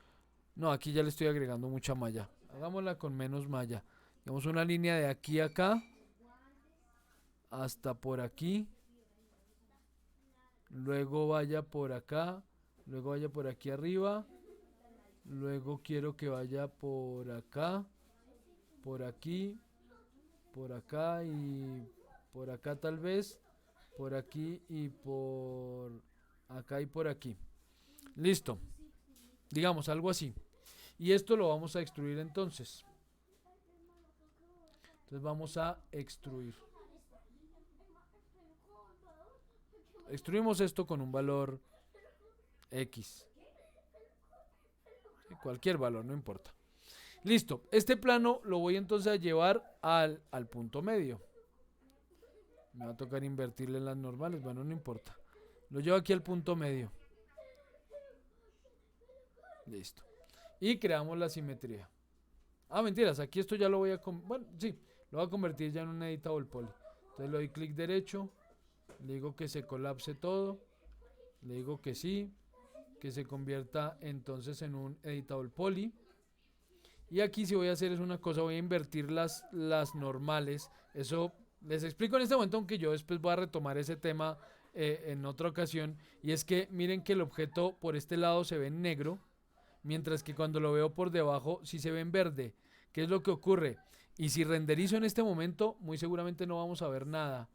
no, aquí ya le estoy agregando mucha malla, hagámosla con menos malla, digamos una línea de aquí a acá, hasta por aquí, luego vaya por acá, luego vaya por aquí arriba, luego quiero que vaya por acá, por aquí, por acá y por acá tal vez, por aquí y por acá y por aquí. Listo, digamos algo así. Y esto lo vamos a extruir entonces. Entonces vamos a extruir. Extruimos esto con un valor X. Cualquier valor, no importa. Listo, este plano lo voy entonces a llevar al punto medio. Me va a tocar invertirle las normales, bueno, no importa. Lo llevo aquí al punto medio. Listo. Y creamos la simetría. Ah, mentiras, aquí esto ya lo voy a... Bueno, sí, lo voy a convertir ya en un editable poly. Entonces le doy clic derecho, le digo que se colapse todo, le digo que sí, que se convierta entonces en un editable poly. Y aquí si voy a hacer es una cosa, voy a invertir las normales. Eso les explico en este momento, aunque yo después voy a retomar ese tema en otra ocasión. Y es que miren que el objeto por este lado se ve en negro, mientras que cuando lo veo por debajo sí se ve en verde. ¿Qué es lo que ocurre? Y si renderizo en este momento, muy seguramente no vamos a ver nada.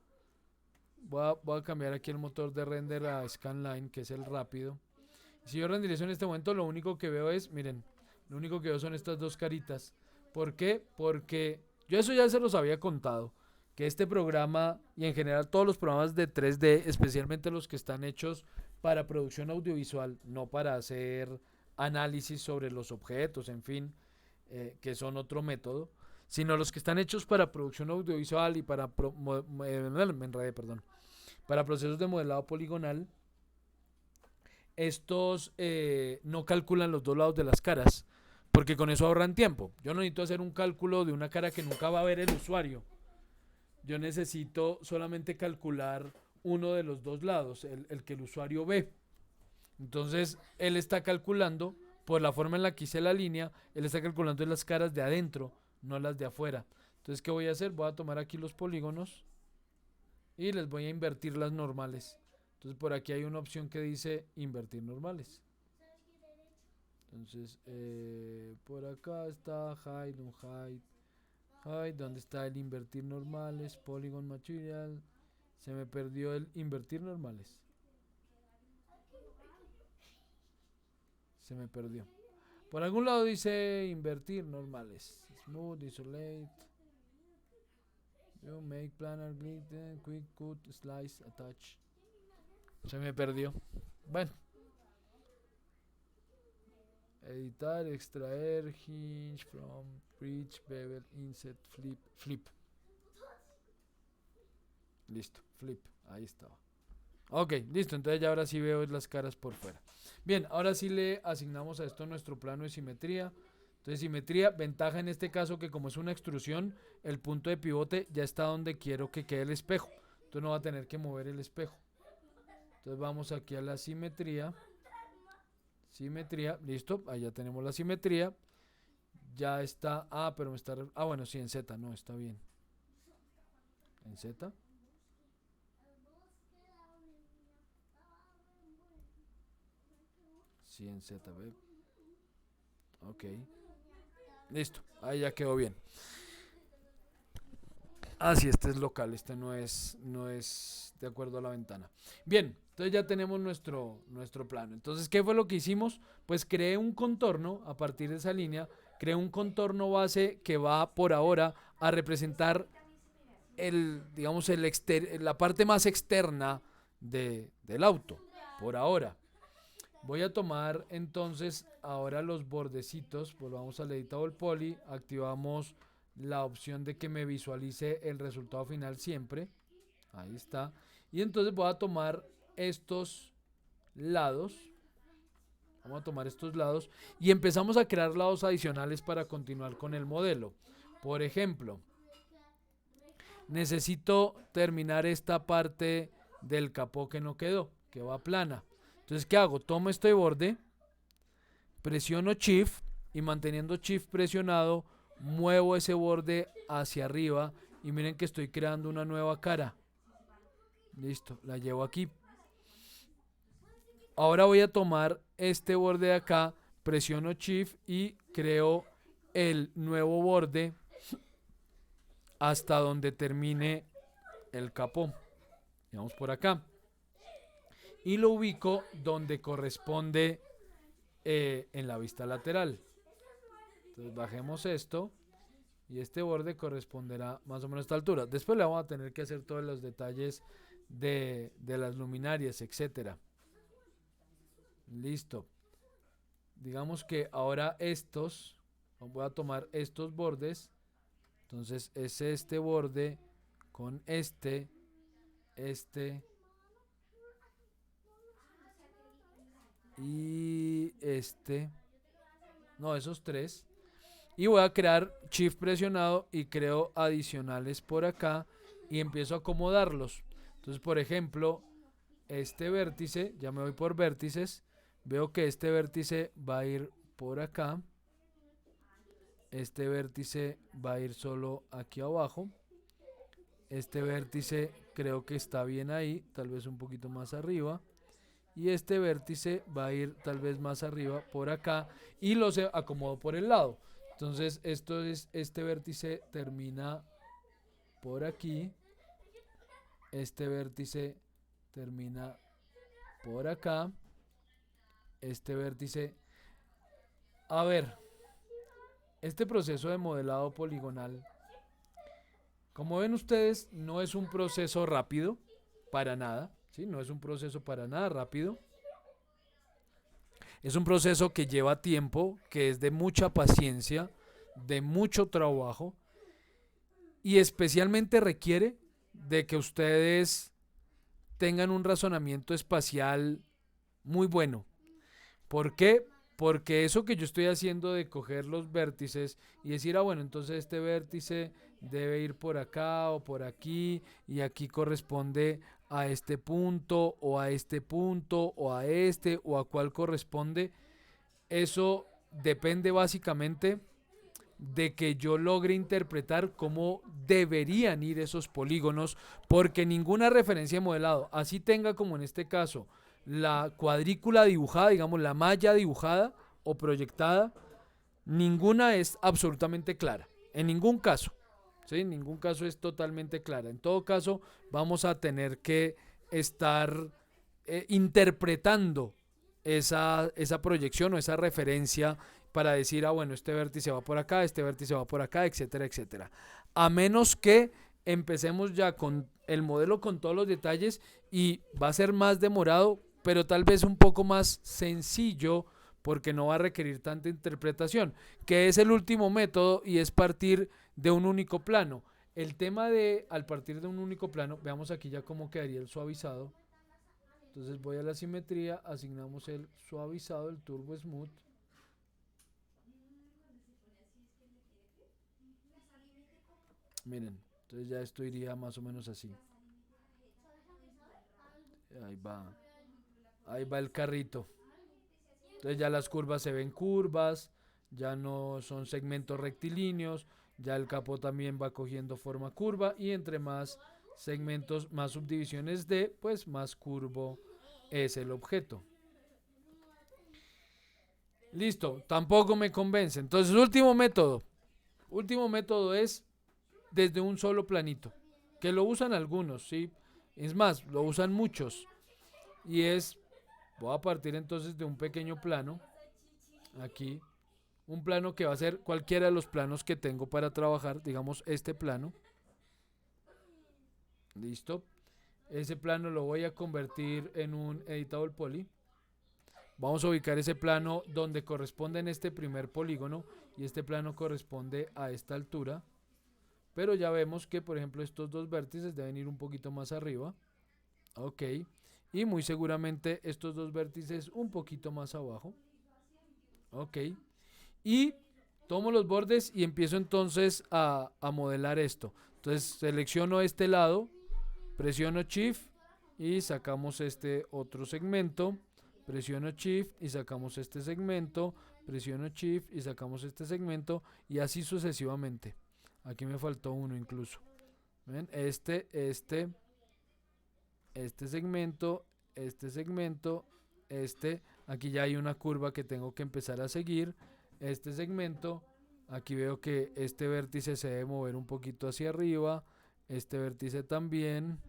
Voy a cambiar aquí el motor de render a Scanline, que es el rápido. Si yo renderizo en este momento, lo único que veo es, miren, lo único que veo son estas dos caritas. ¿Por qué? Porque yo eso ya se los había contado, que este programa y en general todos los programas de 3D, especialmente los que están hechos para producción audiovisual, no para hacer análisis sobre los objetos, en fin, que son otro método, sino los que están hechos para producción audiovisual y para me enredé, perdón, para procesos de modelado poligonal. Estos no calculan los dos lados de las caras, porque con eso ahorran tiempo. Yo no necesito hacer un cálculo de una cara que nunca va a ver el usuario. Yo necesito solamente calcular uno de los dos lados, el que el usuario ve. Entonces, él está calculando, por la forma en la que hice la línea, él está calculando las caras de adentro, no las de afuera. Entonces, ¿qué voy a hacer? Voy a tomar aquí los polígonos y les voy a invertir las normales. Entonces, por aquí hay una opción que dice invertir normales. Entonces, por acá está hide, unhide, hide, ¿dónde está el invertir normales? Polygon material. Se me perdió el invertir normales. Se me perdió. Por algún lado dice invertir normales. Smooth, isolate. You make planar, quick cut, slice, attach. Se me perdió. Bueno. Editar, extraer, hinge from, bridge, bevel, insert, flip. Listo, flip. Ahí estaba. Ok, listo, entonces ya ahora sí veo las caras por fuera. Bien, ahora sí le asignamos a esto nuestro plano de simetría. Entonces simetría, ventaja en este caso que como es una extrusión, el punto de pivote ya está donde quiero que quede el espejo. Entonces no va a tener que mover el espejo. Entonces vamos aquí a la simetría. Simetría, listo, ahí ya tenemos la simetría. Ya está, pero me está... bueno, sí, en Z, no, está bien. En Z. Sí, en Z, ve. Ok. Listo, ahí ya quedó bien. Sí, este es local, este no es de acuerdo a la ventana. Bien, entonces ya tenemos nuestro plano. Entonces, ¿qué fue lo que hicimos? Pues creé un contorno a partir de esa línea, creé un contorno base que va por ahora a representar digamos, la parte más externa del auto, por ahora. Voy a tomar entonces ahora los bordecitos, volvamos al editable poly, activamos la opción de que me visualice el resultado final siempre, ahí está, y entonces voy a tomar estos lados, vamos a tomar estos lados y empezamos a crear lados adicionales para continuar con el modelo. Por ejemplo, necesito terminar esta parte del capó que no quedó, que va plana. Entonces, ¿qué hago? Tomo este borde, presiono Shift y manteniendo Shift presionado, muevo ese borde hacia arriba y miren que estoy creando una nueva cara. Listo, la llevo aquí. Ahora voy a tomar este borde de acá, presiono Shift y creo el nuevo borde hasta donde termine el capó. Vamos por acá. Y lo ubico donde corresponde en la vista lateral. Entonces bajemos esto y este borde corresponderá más o menos a esta altura. Después le vamos a tener que hacer todos los detalles de las luminarias, etcétera. Listo. Digamos que ahora voy a tomar estos bordes. Entonces es este borde con este y no, esos tres, y voy a crear Shift presionado y creo adicionales por acá y empiezo a acomodarlos. Entonces, por ejemplo, este vértice, ya me voy por vértices, veo que este vértice va a ir por acá, este vértice va a ir solo aquí abajo, este vértice creo que está bien ahí, tal vez un poquito más arriba, y este vértice va a ir tal vez más arriba por acá y los acomodo por el lado. Entonces este vértice termina por aquí, este vértice termina por acá, este vértice. A ver, este proceso de modelado poligonal, como ven ustedes, no es un proceso rápido, para nada, ¿sí? No es un proceso para nada rápido. Es un proceso que lleva tiempo, que es de mucha paciencia, de mucho trabajo y especialmente requiere de que ustedes tengan un razonamiento espacial muy bueno. ¿Por qué? Porque eso que yo estoy haciendo de coger los vértices y decir, bueno, entonces este vértice debe ir por acá o por aquí y aquí corresponde a este punto o a este punto o a este o a cuál corresponde, eso depende básicamente de que yo logre interpretar cómo deberían ir esos polígonos, porque ninguna referencia de modelado, así tenga como en este caso la cuadrícula dibujada, digamos la malla dibujada o proyectada, ninguna es absolutamente clara, en ningún caso, ¿sí? En ningún caso es totalmente clara. En todo caso vamos a tener que estar interpretando esa proyección o esa referencia para decir, bueno, este vértice va por acá, este vértice va por acá, etcétera, etcétera. A menos que empecemos ya con el modelo con todos los detalles y va a ser más demorado, pero tal vez un poco más sencillo porque no va a requerir tanta interpretación, que es el último método y es partir de un único plano. El tema de al partir de un único plano, veamos aquí ya cómo quedaría el suavizado. Entonces voy a la simetría, asignamos el suavizado, el turbo smooth. Miren, entonces ya esto iría más o menos así. Ahí va. Ahí va el carrito. Entonces ya las curvas se ven curvas, ya no son segmentos rectilíneos, ya el capó también va cogiendo forma curva y entre más segmentos, más subdivisiones de, pues más curvo es el objeto. Listo, tampoco me convence. Entonces, último método. Último método es desde un solo planito, que lo usan algunos, ¿sí? Es más, lo usan muchos. Y voy a partir entonces de un pequeño plano, aquí, un plano que va a ser cualquiera de los planos que tengo para trabajar, digamos este plano. Listo. Ese plano lo voy a convertir en un editable poly. Vamos a ubicar ese plano donde corresponde en este primer polígono y este plano corresponde a esta altura. Pero ya vemos que, por ejemplo, estos dos vértices deben ir un poquito más arriba. Ok. Y muy seguramente estos dos vértices un poquito más abajo. Ok. Y tomo los bordes y empiezo entonces a modelar esto. Entonces selecciono este lado, presiono Shift y sacamos este otro segmento. Presiono Shift y sacamos este segmento. Presiono Shift y sacamos este segmento. Y así sucesivamente. Aquí me faltó uno incluso. ¿Ven? Este segmento, aquí ya hay una curva que tengo que empezar a seguir, este segmento, aquí veo que este vértice se debe mover un poquito hacia arriba, este vértice también,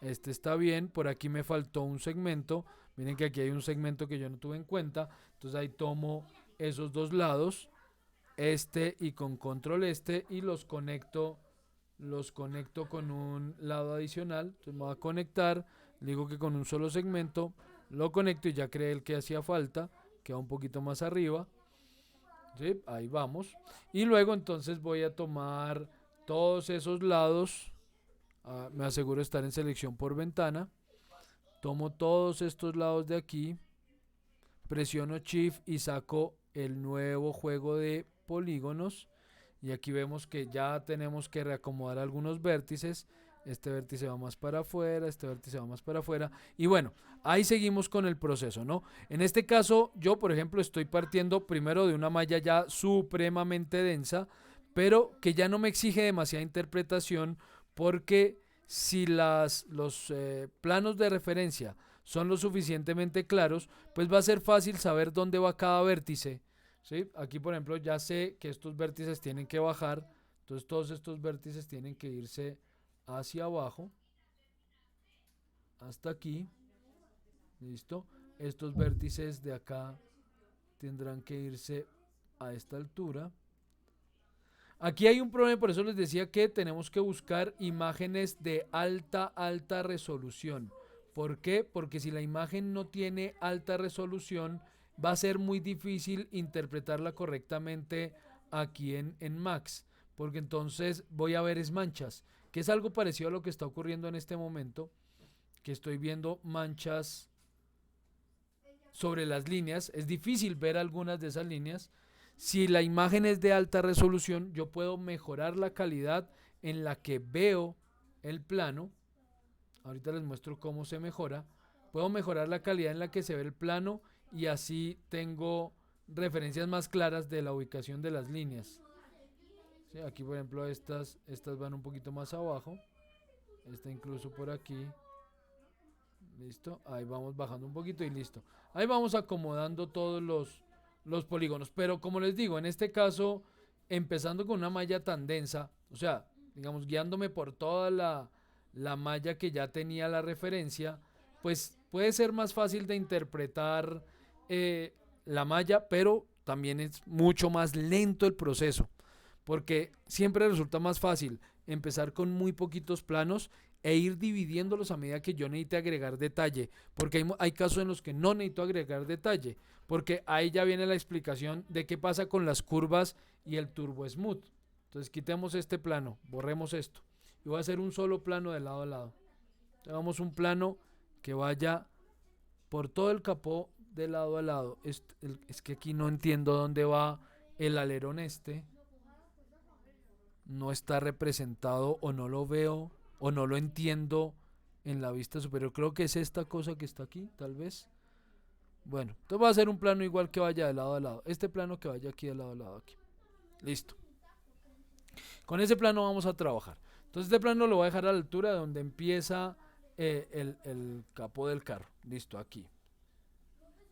este está bien, por aquí me faltó un segmento, miren que aquí hay un segmento que yo no tuve en cuenta, entonces ahí tomo esos dos lados, este y con control este y los conecto con un lado adicional. Entonces me voy a conectar, digo que con un solo segmento lo conecto y ya creé el que hacía falta, queda un poquito más arriba. ¿Sí? Ahí vamos. Y luego entonces voy a tomar todos esos lados, me aseguro de estar en selección por ventana, tomo todos estos lados de aquí, presiono Shift y saco el nuevo juego de polígonos. Y aquí vemos que ya tenemos que reacomodar algunos vértices. Este vértice va más para afuera, este vértice va más para afuera. Y bueno, ahí seguimos con el proceso, ¿no? En este caso, yo, por ejemplo, estoy partiendo primero de una malla ya supremamente densa, pero que ya no me exige demasiada interpretación, porque si los planos de referencia son lo suficientemente claros, pues va a ser fácil saber dónde va cada vértice. ¿Sí? Aquí, por ejemplo, ya sé que estos vértices tienen que bajar, entonces todos estos vértices tienen que irse hacia abajo, hasta aquí, listo. Estos vértices de acá tendrán que irse a esta altura. Aquí hay un problema, por eso les decía que tenemos que buscar imágenes de alta resolución. ¿Por qué? Porque si la imagen no tiene alta resolución, va a ser muy difícil interpretarla correctamente aquí en Max. Porque entonces voy a ver es manchas, que es algo parecido a lo que está ocurriendo en este momento, que estoy viendo manchas sobre las líneas. Es difícil ver algunas de esas líneas. Si la imagen es de alta resolución, yo puedo mejorar la calidad en la que veo el plano. Ahorita les muestro cómo se mejora. Puedo mejorar la calidad en la que se ve el plano y así tengo referencias más claras de la ubicación de las líneas. ¿Sí? Aquí, por ejemplo, estas van un poquito más abajo. Esta incluso por aquí. Listo. Ahí vamos bajando un poquito y listo. Ahí vamos acomodando todos los polígonos. Pero como les digo, en este caso, empezando con una malla tan densa, o sea, digamos, guiándome por toda la malla que ya tenía la referencia, pues puede ser más fácil de interpretar la malla, pero también es mucho más lento el proceso. Porque siempre resulta más fácil empezar con muy poquitos planos e ir dividiéndolos a medida que yo necesite agregar detalle. Porque hay casos en los que no necesito agregar detalle. Porque ahí ya viene la explicación de qué pasa con las curvas y el turbo smooth. Entonces quitemos este plano, borremos esto. Y voy a hacer un solo plano de lado a lado. Hagamos un plano que vaya por todo el capó de lado a lado. Es que aquí no entiendo dónde va el alerón este. No está representado o no lo veo o no lo entiendo en la vista superior. Creo que es esta cosa que está aquí, tal vez. Bueno, entonces voy a hacer un plano igual que vaya de lado a lado. Este plano que vaya aquí de lado a lado aquí. Listo. Con ese plano vamos a trabajar. Entonces este plano lo voy a dejar a la altura de donde empieza el capó del carro. Listo, aquí.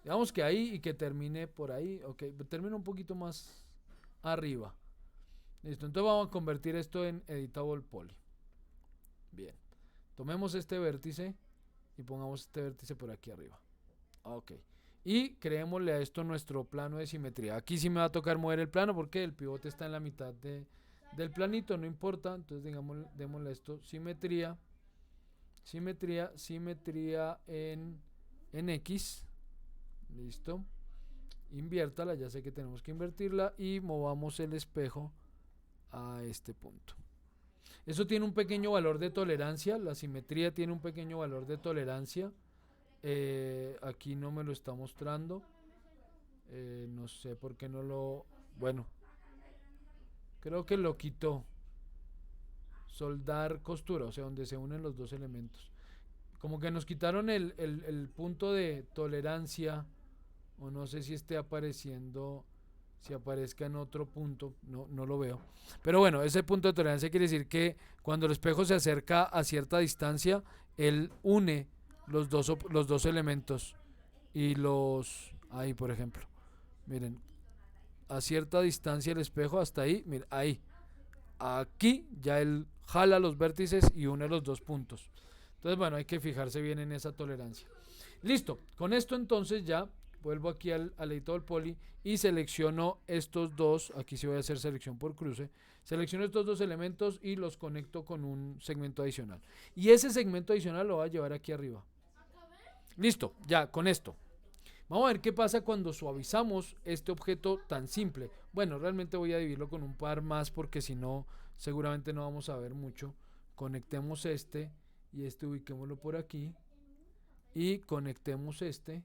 Digamos que ahí y que termine por ahí. Ok, termina un poquito más arriba. Listo, entonces vamos a convertir esto en editable poly. Bien. Tomemos este vértice y pongamos este vértice por aquí arriba. Ok. Y creémosle a esto nuestro plano de simetría. Aquí sí me va a tocar mover el plano porque el pivote está en la mitad del planito, no importa. Entonces digamos, démosle a esto simetría. simetría en X. Listo. Inviértala, ya sé que tenemos que invertirla y movamos el espejo a este punto. Eso tiene un pequeño valor de tolerancia, la simetría tiene un pequeño valor de tolerancia. Aquí no me lo está mostrando. No sé por qué no lo... Bueno, creo que lo quitó. Soldar costura, o sea, donde se unen los dos elementos. Como que nos quitaron el punto de tolerancia, o no sé si esté apareciendo, si aparezca en otro punto, no lo veo. Pero bueno, ese punto de tolerancia quiere decir que cuando el espejo se acerca a cierta distancia, él une los dos elementos y los... Ahí, por ejemplo. Miren, a cierta distancia el espejo hasta ahí, miren, ahí. Aquí ya él jala los vértices y une los dos puntos. Entonces, bueno, hay que fijarse bien en esa tolerancia. Listo, con esto entonces ya vuelvo aquí al editor poly y selecciono estos dos, aquí sí voy a hacer selección por cruce, selecciono estos dos elementos y los conecto con un segmento adicional. Y ese segmento adicional lo voy a llevar aquí arriba. Listo, ya con esto. Vamos a ver qué pasa cuando suavizamos este objeto tan simple. Bueno, realmente voy a dividirlo con un par más porque si no, seguramente no vamos a ver mucho. Conectemos este y este ubiquémoslo por aquí. Y conectemos este.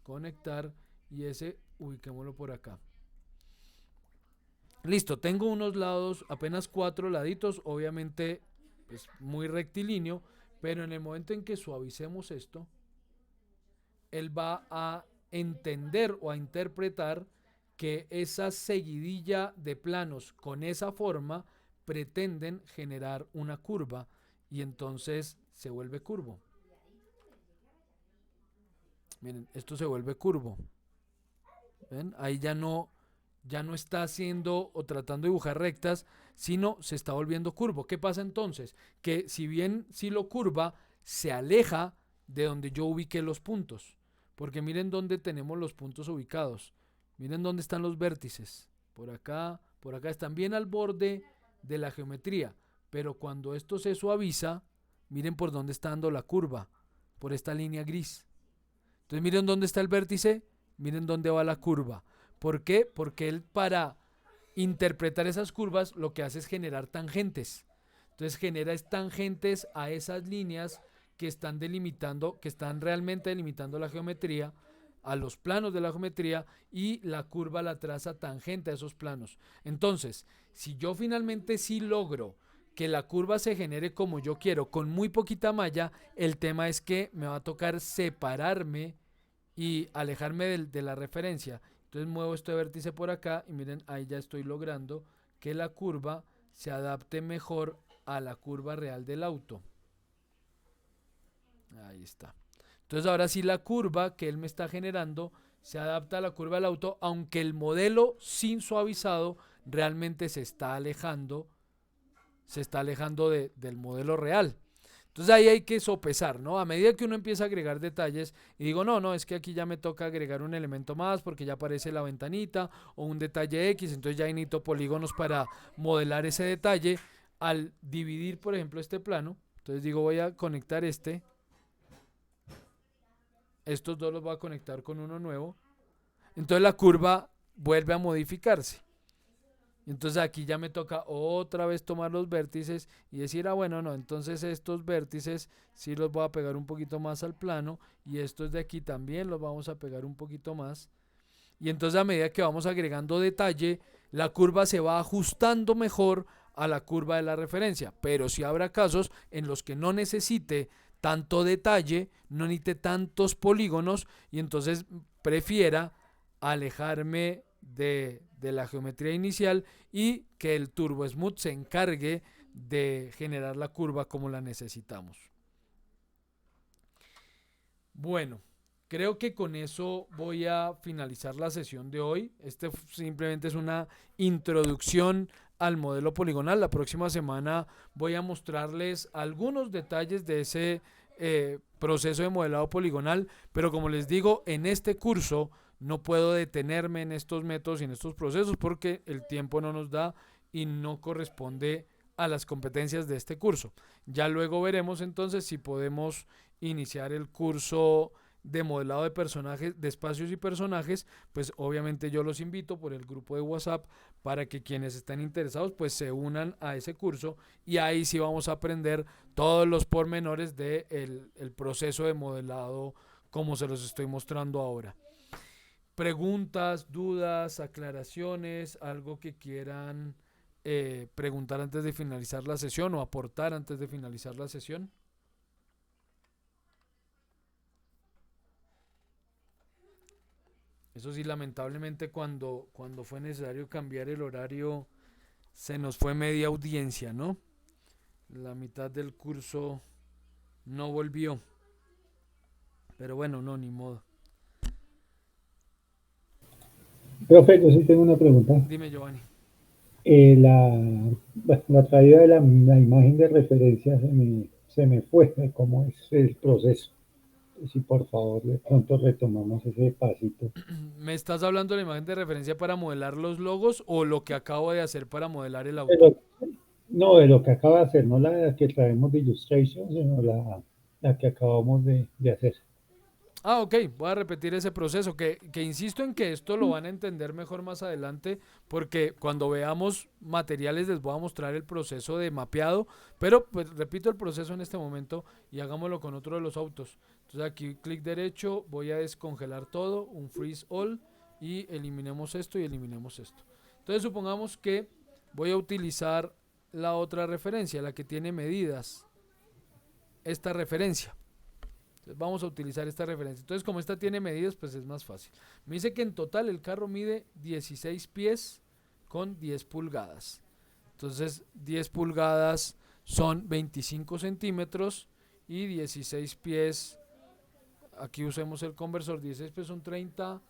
Conectar y ese ubiquémoslo por acá. Listo, tengo unos lados, apenas 4 laditos, obviamente es muy rectilíneo, pero en el momento en que suavicemos esto, él va a entender o a interpretar que esa seguidilla de planos con esa forma pretenden generar una curva y entonces se vuelve curvo. Miren, esto se vuelve curvo. ¿Ven? Ahí ya no está haciendo o tratando de dibujar rectas, sino se está volviendo curvo. ¿Qué pasa entonces? Que si bien si lo curva, se aleja de donde yo ubiqué los puntos. Porque miren dónde tenemos los puntos ubicados. Miren dónde están los vértices. Por acá están bien al borde de la geometría. Pero cuando esto se suaviza, miren por dónde está dando la curva. Por esta línea gris. Entonces miren dónde está el vértice, miren dónde va la curva. ¿Por qué? Porque él para interpretar esas curvas lo que hace es generar tangentes. Entonces genera tangentes a esas líneas que están delimitando, que están realmente delimitando la geometría, a los planos de la geometría, y la curva la traza tangente a esos planos. Entonces, si yo finalmente sí logro que la curva se genere como yo quiero, con muy poquita malla, el tema es que me va a tocar separarme y alejarme de la referencia. Entonces muevo este vértice por acá y miren, ahí ya estoy logrando que la curva se adapte mejor a la curva real del auto. Ahí está. Entonces ahora sí la curva que él me está generando se adapta a la curva del auto, aunque el modelo sin suavizado realmente se está alejando del modelo real. Entonces ahí hay que sopesar, ¿no? A medida que uno empieza a agregar detalles y digo, no, es que aquí ya me toca agregar un elemento más porque ya aparece la ventanita o un detalle X, entonces ya necesito polígonos para modelar ese detalle. Al dividir, por ejemplo, este plano, entonces digo, voy a conectar estos dos los voy a conectar con uno nuevo, entonces la curva vuelve a modificarse. Entonces aquí ya me toca otra vez tomar los vértices y decir, bueno, no, entonces estos vértices sí los voy a pegar un poquito más al plano y estos de aquí también los vamos a pegar un poquito más. Y entonces a medida que vamos agregando detalle, la curva se va ajustando mejor a la curva de la referencia. Pero sí habrá casos en los que no necesite tanto detalle, no necesite tantos polígonos y entonces prefiera alejarme de la geometría inicial y que el Turbo Smooth se encargue de generar la curva como la necesitamos. Bueno, creo que con eso voy a finalizar la sesión de hoy. Este simplemente es una introducción al modelo poligonal. La próxima semana voy a mostrarles algunos detalles de ese proceso de modelado poligonal, pero como les digo, en este curso no puedo detenerme en estos métodos y en estos procesos porque el tiempo no nos da y no corresponde a las competencias de este curso. Ya luego veremos entonces si podemos iniciar el curso de modelado de personajes, de espacios y personajes. Pues obviamente yo los invito por el grupo de WhatsApp para que quienes estén interesados pues se unan a ese curso, y ahí sí vamos a aprender todos los pormenores de el proceso de modelado como se los estoy mostrando ahora. Preguntas, dudas, aclaraciones, algo que quieran preguntar antes de finalizar la sesión o aportar antes de finalizar la sesión. Eso sí, lamentablemente cuando fue necesario cambiar el horario se nos fue media audiencia, ¿no? La mitad del curso no volvió. Pero bueno, no, ni modo. Profe, yo sí tengo una pregunta. Dime, Giovanni. La traída de la imagen de referencia se me fue, ¿cómo es el proceso? Si por favor de pronto retomamos ese pasito. ¿Me estás hablando de la imagen de referencia para modelar los logos o lo que acabo de hacer para modelar el auto? Pero, no, de lo que acaba de hacer, no la que traemos de Illustration, sino la que acabamos de hacer. Ah, ok, voy a repetir ese proceso, que insisto en que esto lo van a entender mejor más adelante, porque cuando veamos materiales les voy a mostrar el proceso de mapeado, pero pues repito el proceso en este momento y hagámoslo con otro de los autos. Entonces aquí clic derecho, voy a descongelar todo, un freeze all, y eliminemos esto y eliminemos esto. Entonces supongamos que voy a utilizar la otra referencia, la que tiene medidas, esta referencia. Vamos a utilizar esta referencia. Entonces, como esta tiene medidas, pues es más fácil. Me dice que en total el carro mide 16 pies con 10 pulgadas. Entonces, 10 pulgadas son 25 centímetros y 16 pies, aquí usemos el conversor, 16 pies son 30,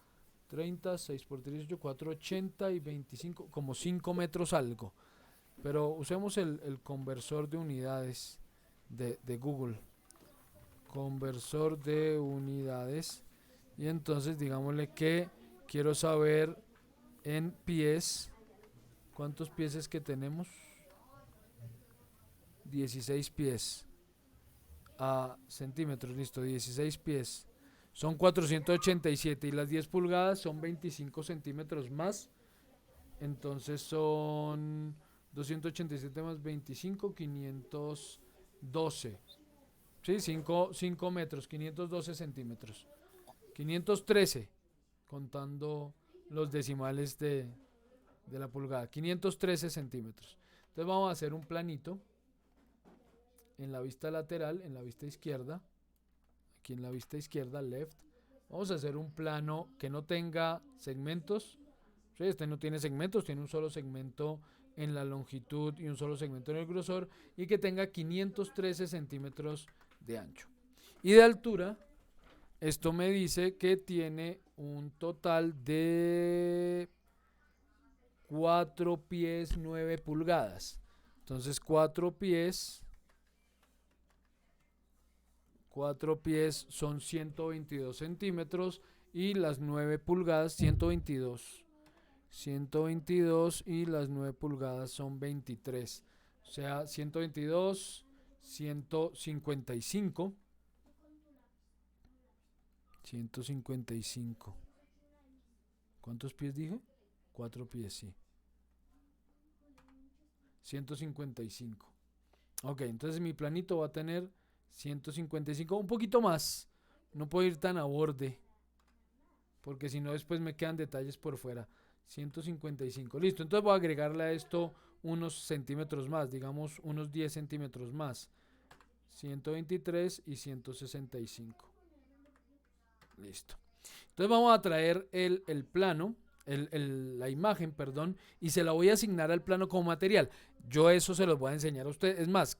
6 por 3, 18, 4, 80 y 25, como 5 metros algo. Pero usemos el conversor de unidades de Google. Conversor de unidades, y entonces digámosle que quiero saber en pies cuántos pies es que tenemos. 16 pies a centímetros, listo, 16 pies son 487 y las 10 pulgadas son 25 centímetros más, entonces son 287 más 25, 512. Sí, 5 metros, 512 centímetros. 513, contando los decimales de la pulgada. 513 centímetros. Entonces vamos a hacer un planito en la vista lateral, en la vista izquierda. Aquí en la vista izquierda, left. Vamos a hacer un plano que no tenga segmentos. Sí, este no tiene segmentos, tiene un solo segmento en la longitud y un solo segmento en el grosor, y que tenga 513 centímetros de ancho. Y de altura, esto me dice que tiene un total de 4 pies 9 pulgadas. Entonces 4 pies son 122 centímetros y las 9 pulgadas 122 y las 9 pulgadas son 23. O sea, 122, 155. 155. ¿Cuántos pies dije? 4 pies, sí. 155. Ok, entonces mi planito va a tener 155, un poquito más. No puedo ir tan a borde, porque si no después me quedan detalles por fuera. 155, listo. Entonces voy a agregarle a esto unos centímetros más, digamos unos 10 centímetros más. 123 y 165. Listo. Entonces vamos a traer el plano, la imagen, perdón, y se la voy a asignar al plano como material. Yo eso se los voy a enseñar a ustedes. Es más,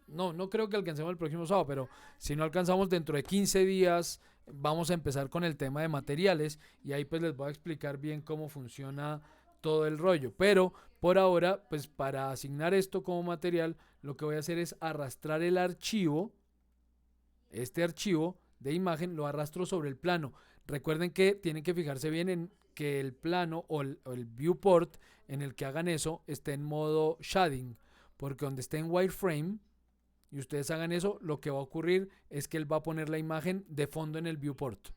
no creo que alcancemos el próximo sábado, pero si no alcanzamos dentro de 15 días, vamos a empezar con el tema de materiales, y ahí pues les voy a explicar bien cómo funciona todo el rollo. Pero por ahora, pues para asignar esto como material, lo que voy a hacer es arrastrar el archivo, este archivo de imagen, lo arrastro sobre el plano. Recuerden que tienen que fijarse bien en que el plano o el viewport en el que hagan eso esté en modo shading, porque donde esté en wireframe y ustedes hagan eso, lo que va a ocurrir es que él va a poner la imagen de fondo en el viewport.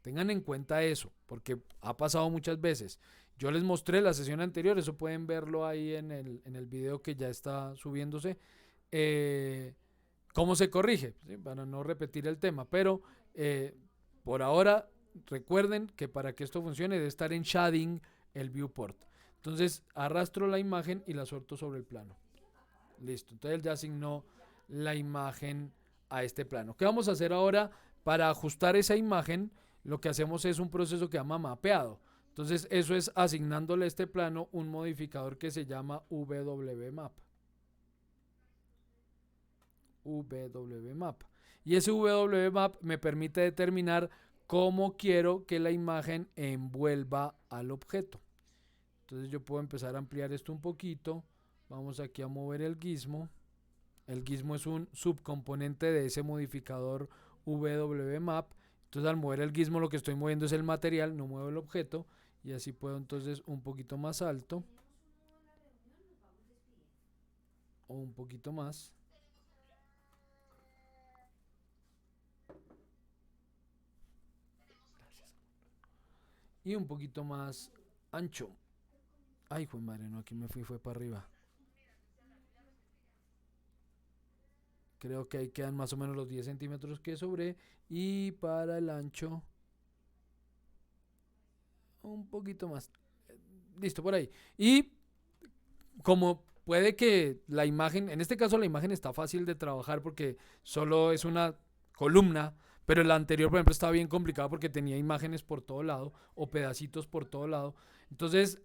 Tengan en cuenta eso, porque ha pasado muchas veces. Yo les mostré la sesión anterior, eso pueden verlo ahí en el video que ya está subiéndose. ¿Cómo se corrige? ¿Sí? Para no repetir el tema, pero por ahora recuerden que para que esto funcione debe estar en shading el viewport. Entonces arrastro la imagen y la suelto sobre el plano. Listo, entonces él ya asignó la imagen a este plano. ¿Qué vamos a hacer ahora? Para ajustar esa imagen, lo que hacemos es un proceso que se llama mapeado. Entonces eso es asignándole a este plano un modificador que se llama WMap. WMap. Y ese WMap me permite determinar cómo quiero que la imagen envuelva al objeto. Entonces yo puedo empezar a ampliar esto un poquito. Vamos aquí a mover el gizmo. El gizmo es un subcomponente de ese modificador WMap. Entonces al mover el gizmo lo que estoy moviendo es el material, no muevo el objeto. Y así puedo entonces un poquito más alto. O un poquito más. Y un poquito más ancho. Ay, fue madre, no, aquí me fue para arriba. Creo que ahí quedan más o menos los 10 centímetros que sobré. Y para el ancho, un poquito más. Listo, por ahí. Y como puede que la imagen, en este caso la imagen está fácil de trabajar porque solo es una columna, pero la anterior, por ejemplo, estaba bien complicada porque tenía imágenes por todo lado o pedacitos por todo lado. Entonces,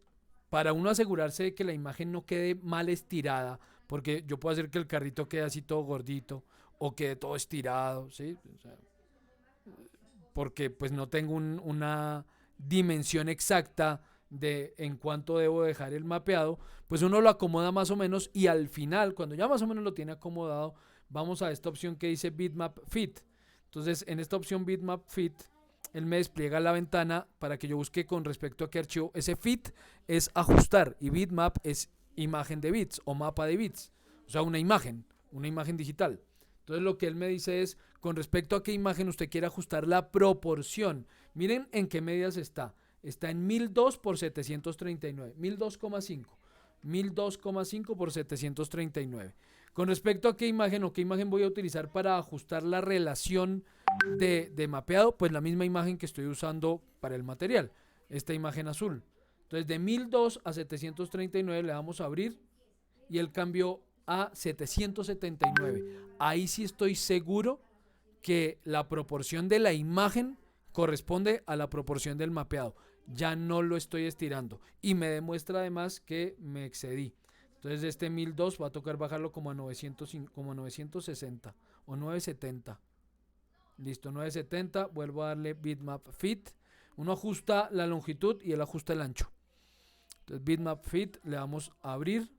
para uno asegurarse de que la imagen no quede mal estirada, porque yo puedo hacer que el carrito quede así todo gordito o quede todo estirado, ¿sí? O sea, porque pues no tengo una dimensión exacta de en cuánto debo dejar el mapeado, pues uno lo acomoda más o menos y al final, cuando ya más o menos lo tiene acomodado, vamos a esta opción que dice Bitmap Fit. Entonces, en esta opción Bitmap Fit, él me despliega la ventana para que yo busque con respecto a qué archivo. Ese fit es ajustar y bitmap es imagen de bits o mapa de bits, o sea, una imagen digital. Entonces lo que él me dice es, con respecto a qué imagen usted quiere ajustar la proporción. Miren en qué medidas está. Está en 1002 por 739, 1002,5. 1002,5 por 739. Con respecto a qué imagen o qué imagen voy a utilizar para ajustar la relación de mapeado, pues la misma imagen que estoy usando para el material, esta imagen azul. Entonces de 1002 a 739 le damos a abrir y el cambio a 779. Ahí sí estoy seguro que la proporción de la imagen corresponde a la proporción del mapeado. Ya no lo estoy estirando y me demuestra además que me excedí. Entonces este 1002 va a tocar bajarlo como a 900, como a 960 o 970. Listo, 970. Vuelvo a darle bitmap fit. Uno ajusta la longitud y él ajusta el ancho. Entonces bitmap fit, le damos a abrir.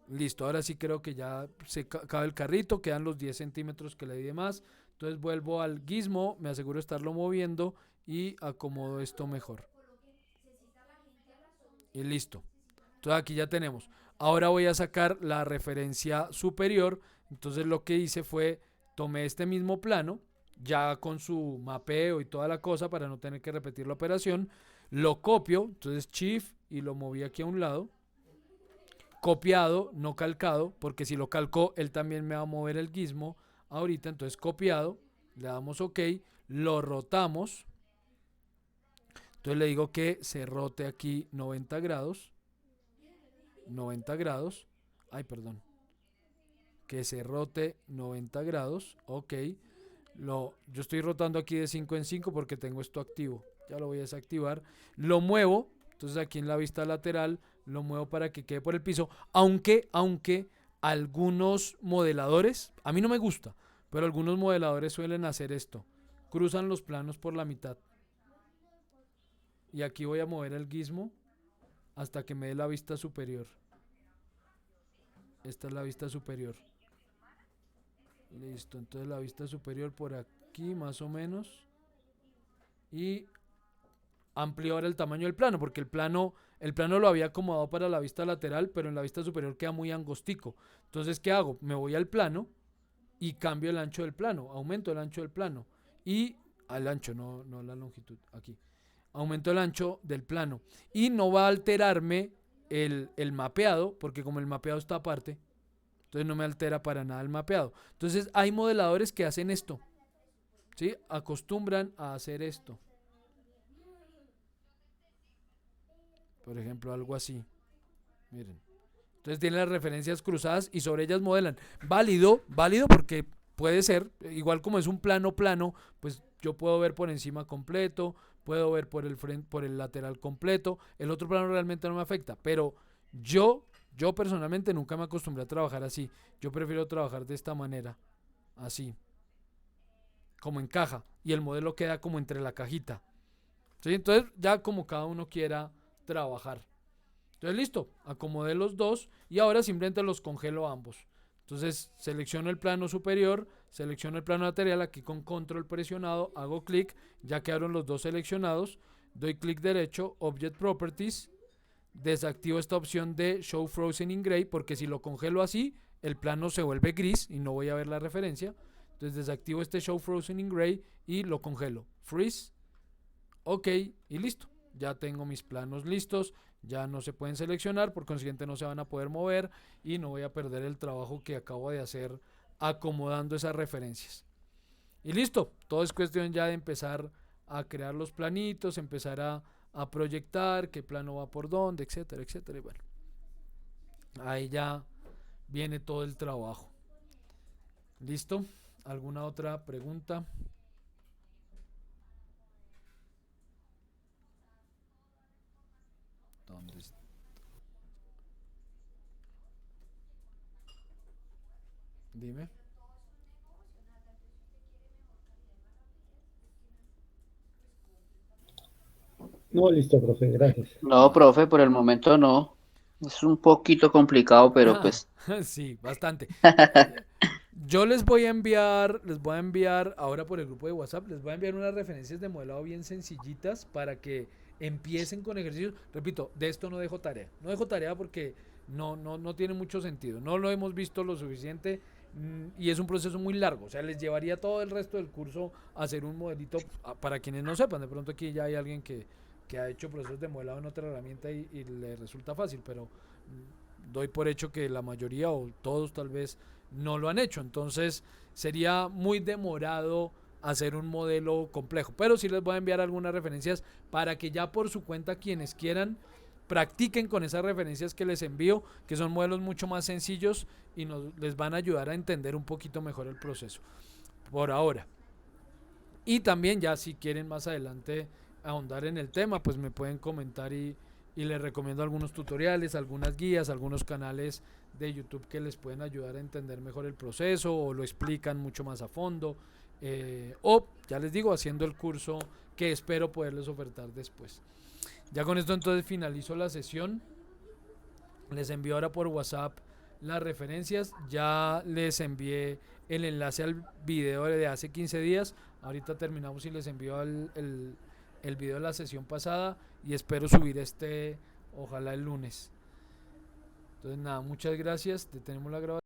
Listo, ahora sí creo que ya se cabe el carrito, quedan los 10 centímetros que le di de más. Entonces vuelvo al gizmo, me aseguro de estarlo moviendo y acomodo esto mejor. Y listo. Entonces aquí ya tenemos. Ahora voy a sacar la referencia superior. Entonces lo que hice fue, tomé este mismo plano, ya con su mapeo y toda la cosa para no tener que repetir la operación. Lo copio, entonces Shift y lo moví aquí a un lado. Copiado, no calcado, porque si lo calco, él también me va a mover el gizmo ahorita. Entonces copiado, le damos OK, lo rotamos. Entonces le digo que se rote aquí 90 grados. 90 grados. Ay, perdón. Que se rote 90 grados. OK. Yo estoy rotando aquí de 5 en 5 porque tengo esto activo. Ya lo voy a desactivar. Lo muevo. Entonces aquí en la vista lateral lo muevo para que quede por el piso. Aunque algunos modeladores, a mí no me gusta, pero algunos modeladores suelen hacer esto. Cruzan los planos por la mitad. Y aquí voy a mover el gizmo hasta que me dé la vista superior. Esta es la vista superior. Listo, entonces la vista superior por aquí más o menos. Y amplío ahora el tamaño del plano, porque el plano lo había acomodado para la vista lateral, pero en la vista superior queda muy angostico. Entonces, ¿qué hago? Me voy al plano y cambio el ancho del plano, aumento el ancho del plano y al ancho, no la longitud, aquí. Aumento el ancho del plano y no va a alterarme el mapeado, porque como el mapeado está aparte, entonces no me altera para nada el mapeado. Entonces hay modeladores que hacen esto, ¿sí? Acostumbran a hacer esto. Por ejemplo, algo así. Miren. Entonces tienen las referencias cruzadas y sobre ellas modelan. Válido porque puede ser, igual como es un plano plano, pues yo puedo ver por encima completo, puedo ver por el frente, por el lateral completo. El otro plano realmente no me afecta, pero yo personalmente nunca me acostumbré a trabajar así. Yo prefiero trabajar de esta manera, así, como en caja y el modelo queda como entre la cajita. ¿Sí? Entonces ya como cada uno quiera trabajar. Entonces listo, acomodé los dos y ahora simplemente los congelo ambos. Entonces selecciono el plano superior, selecciono el plano lateral, aquí con control presionado, hago clic, ya quedaron los dos seleccionados, doy clic derecho, Object Properties, desactivo esta opción de Show Frozen in Gray, porque si lo congelo así, el plano se vuelve gris y no voy a ver la referencia. Entonces desactivo este Show Frozen in Gray y lo congelo. Freeze, ok y listo. Ya tengo mis planos listos, ya no se pueden seleccionar, por consiguiente no se van a poder mover y no voy a perder el trabajo que acabo de hacer acomodando esas referencias. Y listo, todo es cuestión ya de empezar a crear los planitos, empezar a proyectar qué plano va por dónde, etcétera, etcétera. Y bueno, ahí ya viene todo el trabajo. ¿Listo? ¿Alguna otra pregunta? ¿Dónde está? Dime. No, listo, profe, gracias. No, profe, por el momento no. Es un poquito complicado, pero Ah, pues. sí, bastante. Yo les voy a enviar ahora por el grupo de WhatsApp, les voy a enviar unas referencias de modelado bien sencillitas para que empiecen con ejercicios. Repito, de esto no dejo tarea. No dejo tarea porque no tiene mucho sentido. No lo hemos visto lo suficiente y es un proceso muy largo. O sea, les llevaría todo el resto del curso a hacer un modelito para quienes no sepan. De pronto aquí ya hay alguien que ha hecho procesos de modelado en otra herramienta y le resulta fácil, pero doy por hecho que la mayoría o todos tal vez no lo han hecho. Entonces sería muy demorado hacer un modelo complejo. Pero sí les voy a enviar algunas referencias para que ya por su cuenta quienes quieran practiquen con esas referencias que les envío, que son modelos mucho más sencillos y les van a ayudar a entender un poquito mejor el proceso. Por ahora. Y también ya si quieren más adelante ahondar en el tema, pues me pueden comentar y les recomiendo algunos tutoriales, algunas guías, algunos canales de YouTube que les pueden ayudar a entender mejor el proceso o lo explican mucho más a fondo. O ya les digo, haciendo el curso que espero poderles ofertar después. Ya con esto entonces finalizo la sesión. Les envío ahora por WhatsApp las referencias. Ya les envié el enlace al video de hace 15 días. Ahorita terminamos y les envío el video de la sesión pasada y espero subir ojalá el lunes. Entonces nada, muchas gracias. Detenemos la grabación.